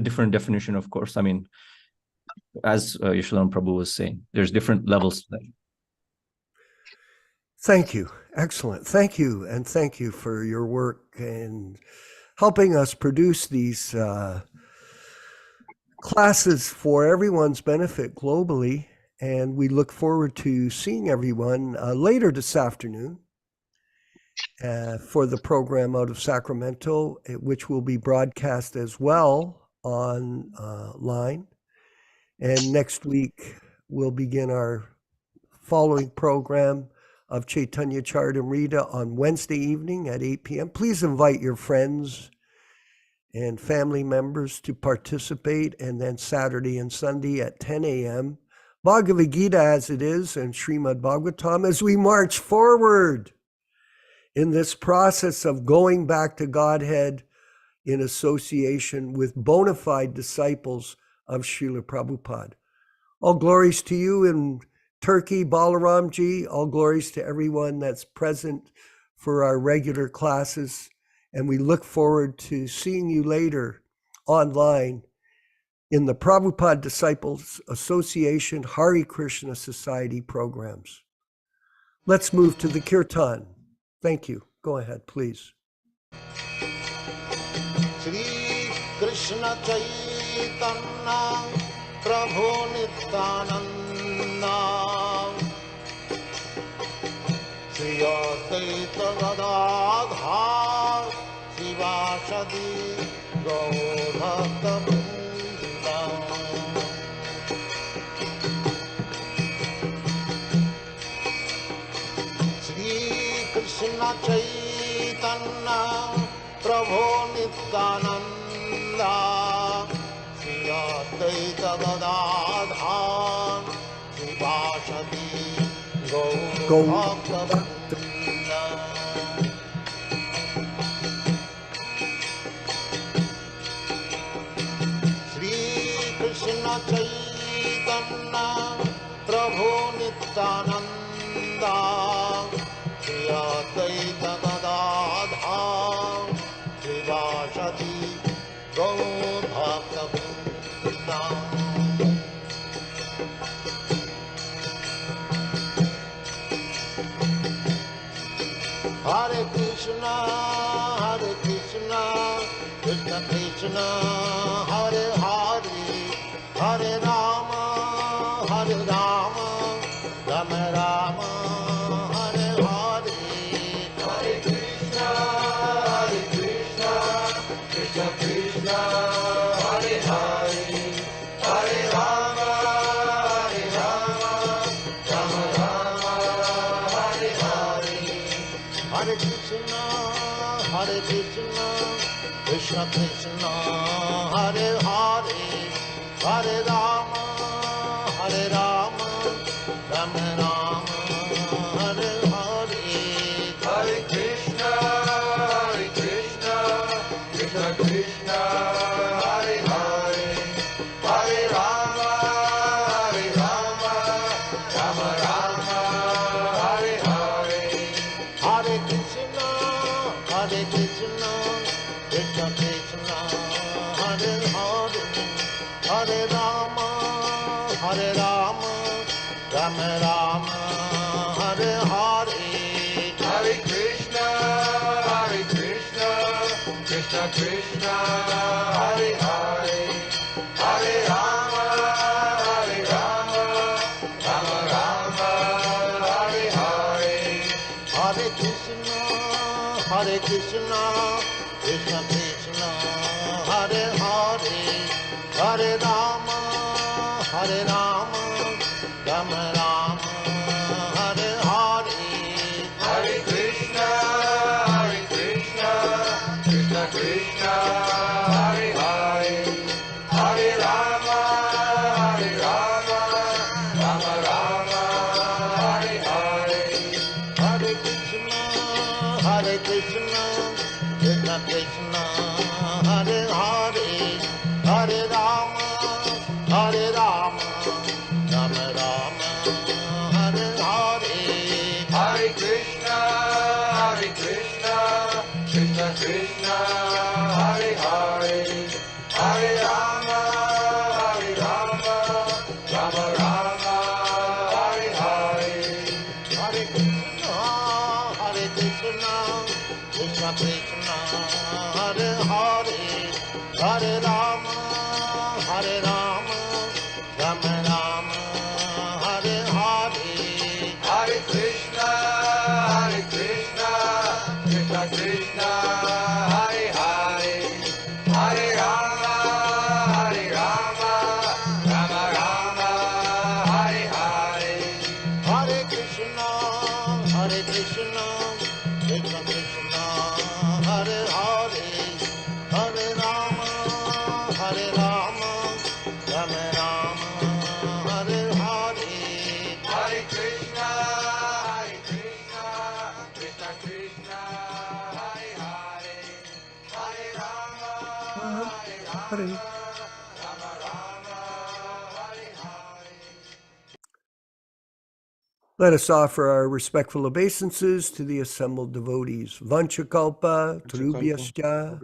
different definition, of course. I mean, as Yashoda Prabhu was saying, there's different levels to that. Thank you. Excellent. Thank you. And thank you for your work and helping us produce these classes for everyone's benefit globally. And we look forward to seeing everyone later this afternoon for the program out of Sacramento, which will be broadcast as well online. And next week, we'll begin our following program of Chaitanya Charitamrita on Wednesday evening at 8 p.m. Please invite your friends and family members to participate, and then Saturday and Sunday at 10 a.m. Bhagavad Gita as it is, and Śrīmad-Bhāgavatam as we march forward in this process of going back to Godhead in association with bona fide disciples of Śrīla Prabhupada. All glories to you in Turkey, Balaramji. All glories to everyone that's present for our regular classes. And we look forward to seeing you later online in the Prabhupada Disciples Association Hare Krishna Society programs. Let's move to the kirtan. Thank you. Go ahead, please. Shri Krishna Chaitanya Prabhu Nityananda Shri Advaita Gadadhar Shivasadi Gaurabhakta Shri Krishna Chaitanya Prabhu Nityananda Shri Advaita Gadadhar Shivasadi Gaurabhakta Shri Krishna Chaitanya Prabhu Nityananda Shri Advaita Gadadhar Shivasadi Gaurabhakta Hare Krishna, Krishna Krishna, Hare Hare, Hare Rama, Rama Rama, Hare Hare, Hare Krishna, Krishna Krishna, Hare Hare, Hare Rama, Rama Rama, Hare Hare. Hare Krishna, Krishna Krishna, Hare Hare, Hare Rama, Rama Rama, Hare Hare. Hare Krishna, Krishna Krishna, Hare Hare, Hare Rama, Rama Rama, Hare Hare. Hare Krishna, Krishna Krishna, Hare Hare, Hare Rama, Rama Rama, Hare Hare. Hare Krishna, Krishna Krishna, Hare Hare, Hare Rama, Rama Rama, Hare Hare. Hare Krishna, Krishna Krishna, Hare Hare, Hare Rama, Rama Rama, Hare Hare. Hare Krishna, Krishna Krishna, Hare Hare, Hare Rama, Rama Rama, Hare Hare. Hare Krishna, Krishna Krishna, Hare Hare, Hare Rama, Rama Rama, Hare Hare. Hare Krishna, Krishna Krishna, Hare Hare, Hare Rama, Rama Rama, Hare Hare. Hare Krishna, Krishna Krishna, Hare Hare, Hare Rama, Rama Rama, Hare Hare. Hare Krishna, Krishna Krishna, Hare Hare, Hare Rama, Rama Rama, Hare Hare. Hare Krishna, Krishna Krishna, Hare Hare, Hare Rama, Rama Rama, Hare Hare. Hare Krishna, Krishna Krishna, Hare Hare, Hare Rama, Hare. Rama Rama, Hare Hare. Let us offer our respectful obeisances to the assembled devotees. Vanchakalpa, Tarubhyascha,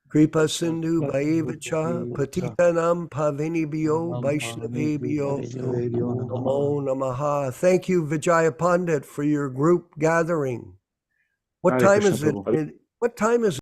Kripa Sindhu Vaevacha Patitanam Pavinibhyo Vaishnavebhyo Namo Namaha. Thank you, Vijaya Pandit, for your group gathering. What Hare time Krishna, is it? Prabhu. What time is